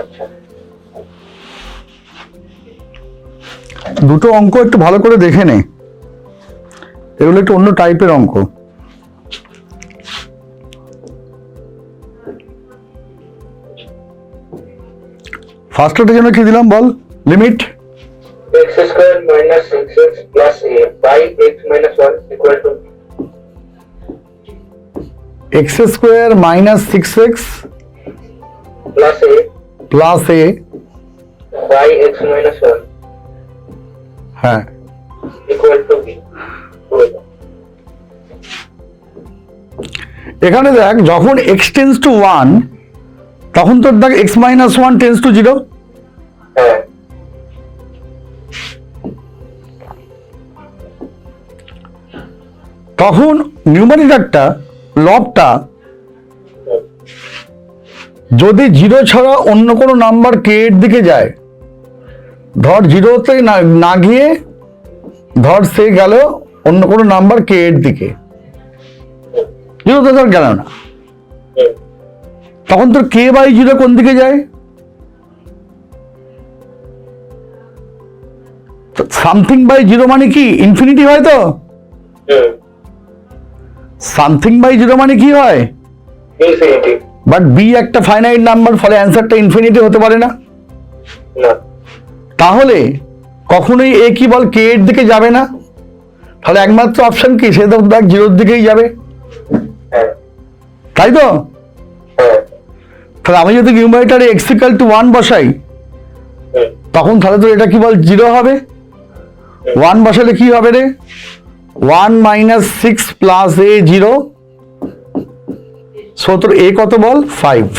আচ্ছা দুটো অঙ্ক একটু ভালো করে দেখে নে, এগুলো একটু অন্য টাইপের অঙ্ক। ফার্স্টটার জন্য কি দিলাম বল? Limit x square minus 6x plus a by x minus 1 equal to x square minus 6x plus a plus a by x minus 1 হ্যাঁ ইকুয়াল টু b। এখানে দেখ যখন x টেন্স টু 1 তখন তোর দেখ x মাইনাস 1 টেন্স টু 0। হ্যাঁ তখন নিউমারেটরটা লবটা যদি 0 ছাড়া অন্য কোনো নাম্বার কে এর দিকে যায়, ধর 0তে না গিয়ে ধর সে গেল অন্য কোনো নাম্বার কে এর দিকে, 0তে ধর গেল না, তখন তোর কে বাই 0 কোন দিকে যায়? সামথিং বাই 0 মানে কি ইনফিনিটি হয় তো? সামথিং বাই 0 মানে কি হয়? ইনফিনিটি। বাট বি একটা ফাইনাইট নাম্বার, ফলে অ্যান্সারটা ইনফিনিটি হতে পারে না। না তাহলে কখনোই এ কি বল কে এর দিকে যাবে না, তাহলে একমাত্র অপশন কি? সে তো দেখ 0-র দিকেই যাবে, হ্যাঁ তাই তো? হ্যাঁ তাহলে আমি যদি নিউমারেটরে x ইকুয়াল টু 1 বসাই, তখন তাহলে তো এটা কি বল 0 হবে। 1 বসালে কি হবে রে? 1 মাইনাস 6 প্লাস a 0। সো তোর a কত বল? 5।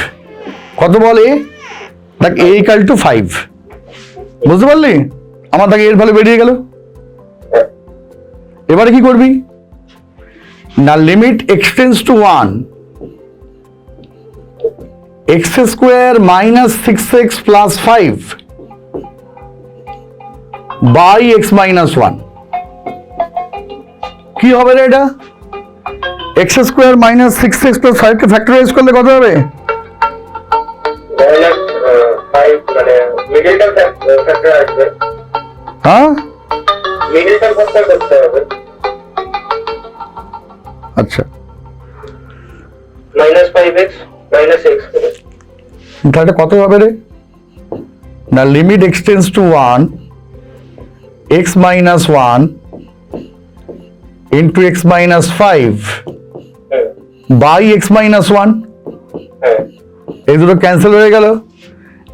কত বল a? দেখ a ইকুয়াল টু 5, বুঝতে পারলি? আমার দেখ এর ভ্যালু বেরিয়ে গেল। এবারে কি করবি না, limit x tends to 1 x square minus 6x plus 5 by x minus 1। কি হবে রে এটা? x square minus 6x plus 5 কে ফ্যাক্টরাইজ করলে কত হবে? মাইনাস 5 মানে মিডল টার্ম ফ্যাক্টর আসবে। হ্যাঁ মিডল টার্ম ফ্যাক্টর করতে হবে। আচ্ছা মাইনাস 5x মাইনাস x করে তাহলে কত হবে রে? না limit x tends to 1 x minus 1 into x minus 5 by x minus 1। হ্যাঁ এই দুটো ক্যান্সেল হয়ে গেল,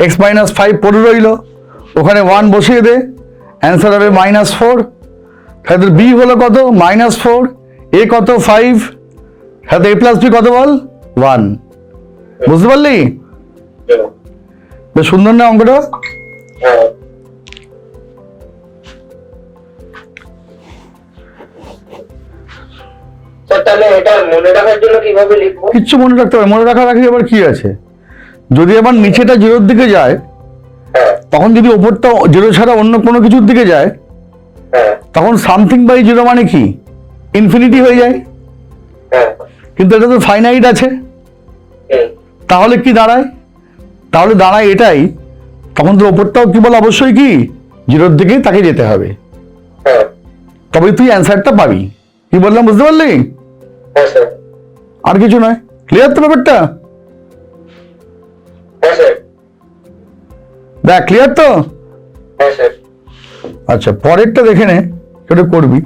x মাইনাস 5 পড়ে রইল, ওখানে 1 বসিয়ে দে, অ্যান্সার হবে মাইনাস 4। তাহলে বি হলো কত? মাইনাস 4, এ কত? 5, হ্যাঁ, তো a প্লাস বি কত বল? 1। বুঝতে পারলি? বেশ সুন্দর না অঙ্কটা? হ্যাঁ। স্যার তাহলে এটা মনে রাখার জন্য কিভাবে লিখবো? কিচ্ছু মনে রাখতে হবে, মনে রাখা রাখি আবার কি আছে? যদি আবার নিচেটা জিরোর দিকে যায়, হ্যাঁ তখন যদি ওপরটা জিরো ছাড়া অন্য কোনো কিছুর দিকে যায়, হ্যাঁ তখন সামথিং বাই জিরো মানে কি? ইনফিনিটি হয়ে যায়। হ্যাঁ। কিন্তু এটা তো ফাইনাইট আছে, তাহলে কি দাঁড়ায়? তাহলে দাঁড়ায় এটাই, তখন তো ওপরটাও কি বল, অবশ্যই কি জিরোর দিকেই তাকে যেতে হবে, হ্যাঁ তবে তুই অ্যান্সারটা পাবি। কি বললাম বুঝতে পারলি? হ্যাঁ স্যার। আর কিছু নয়, ক্লিয়ার তো ব্যাপারটা? হ্যাঁ স্যার। দেখ ক্লিয়ার তো? হ্যাঁ স্যার। আচ্ছা, পরেরটা দেখে নে, সেটা করবি।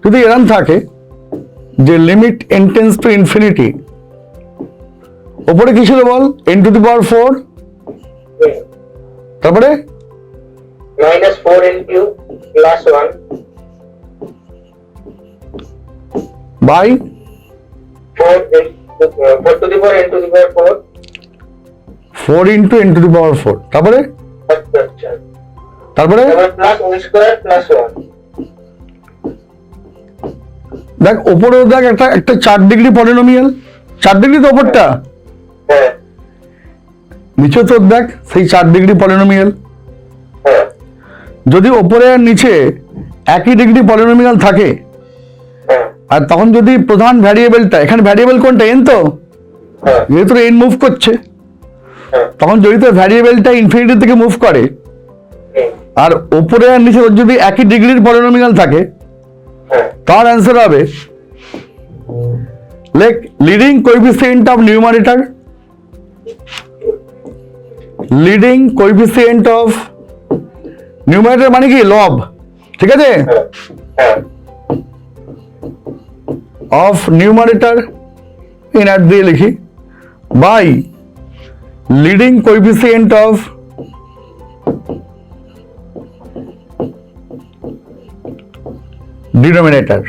যদি এরকম থাকে যে limit n tends to infinity, ওপরে কি ছিল বল? n⁴, তারপরে -4n³ + 1 by 4 to the power n⁴ 4 into n⁴, তারপরে আচ্ছা তারপরে +1² + 1। দেখ ওপরেও দেখ একটা 4 ডিগ্রি পলিনোমিয়াল, 4 ডিগ্রি তো ওপরটা, হ্যাঁ নিচে তোর দেখ সেই 4 ডিগ্রি পলিনোমিয়াল। হ্যাঁ যদি ওপরে আর নিচে একই ডিগ্রি পলিনোমিয়াল থাকে, হ্যাঁ আর তখন যদি প্রধান ভ্যারিয়েবলটা, এখানে ভ্যারিয়েবল কোনটা? n তো, হ্যাঁ যেহেতু n মুভ করছে, হ্যাঁ তখন যদি তো ভ্যারিয়েবলটা ইনফিনিটি থেকে মুভ করে, আর ওপরে আর নিচে ওর যদি একই ডিগ্রির পলিনোমিয়াল থাকে, হ্যাঁ তার অ্যান্সার হবে লেখ leading coefficient of numerator, leading coefficient of numerator মানে কি? লব, ঠিক আছে, হ্যাঁ অফ নিউমারেটর ইন অ্যাট দিয়ে লিখি, by leading coefficient of denominator.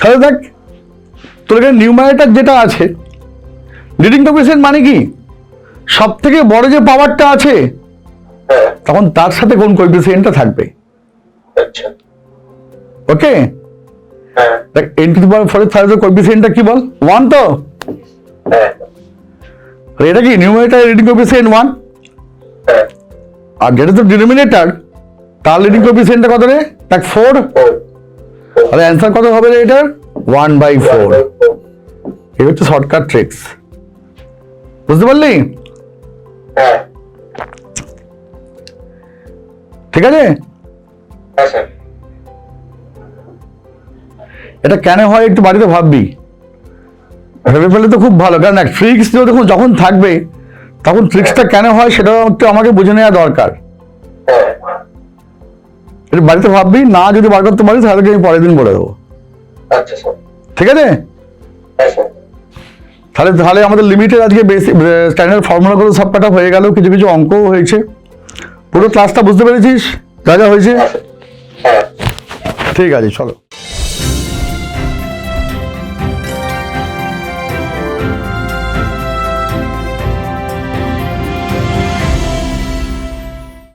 তাহলে দেখ তোর এখানে নিউমারেটর যেটা আছে, লিডিং কোএফিসিয়েন্ট মানে কি? সব থেকে বড় যে পাওয়ারটা আছে, হ্যাঁ তখন তার সাথে কোন কোএফিসিয়েন্টটা থাকবে। আচ্ছা ওকে, হ্যাঁ দেখ n⁴ এর তাহলে কোএফিসিয়েন্টটা কি বল? 1 তো। হ্যাঁ আর এটা কি নিউমারেটর লিডিং কোএফিসিয়েন্ট 1, হ্যাঁ আর যেটা তো ডিনোমিনেটর, তার লিডিং কোএফিসিয়েন্টটা কত রে? দেখ 4, আর অ্যান্সার কত হবে রে এটার? 1/4। এই হচ্ছে শর্টকাট ট্রিক্স, বুঝতে পারলি? হ্যাঁ ঠিক আছে, হ্যাঁ স্যার। এটা কেন হয় একটু বাড়িতে ভাববি, ভেবে ফেলে তো খুব ভালো। কারণ ট্রিক্স যখন থাকবে, তখন ট্রিক্সটা কেন হয় সেটা একটু আমাকে বুঝে নেওয়া দরকার। হ্যাঁ এটা বাড়িতে ভাববি, না যদি বার করতে পারিস তাহলে আমি পরের দিন বলে দেবো, আচ্ছা স্যার। ঠিক আছে? হ্যাঁ স্যার। তাহলে তাহলে আমাদের লিমিটের আজকে বেসিক স্ট্যান্ডার্ড ফর্মুলাগুলো সব কাটা হয়ে গেল, কিছু কিছু অঙ্কও হয়েছে। পুরো ক্লাসটা বুঝতে পেরেছিস যা যা হয়েছে? হ্যাঁ ঠিক আছে, চলো।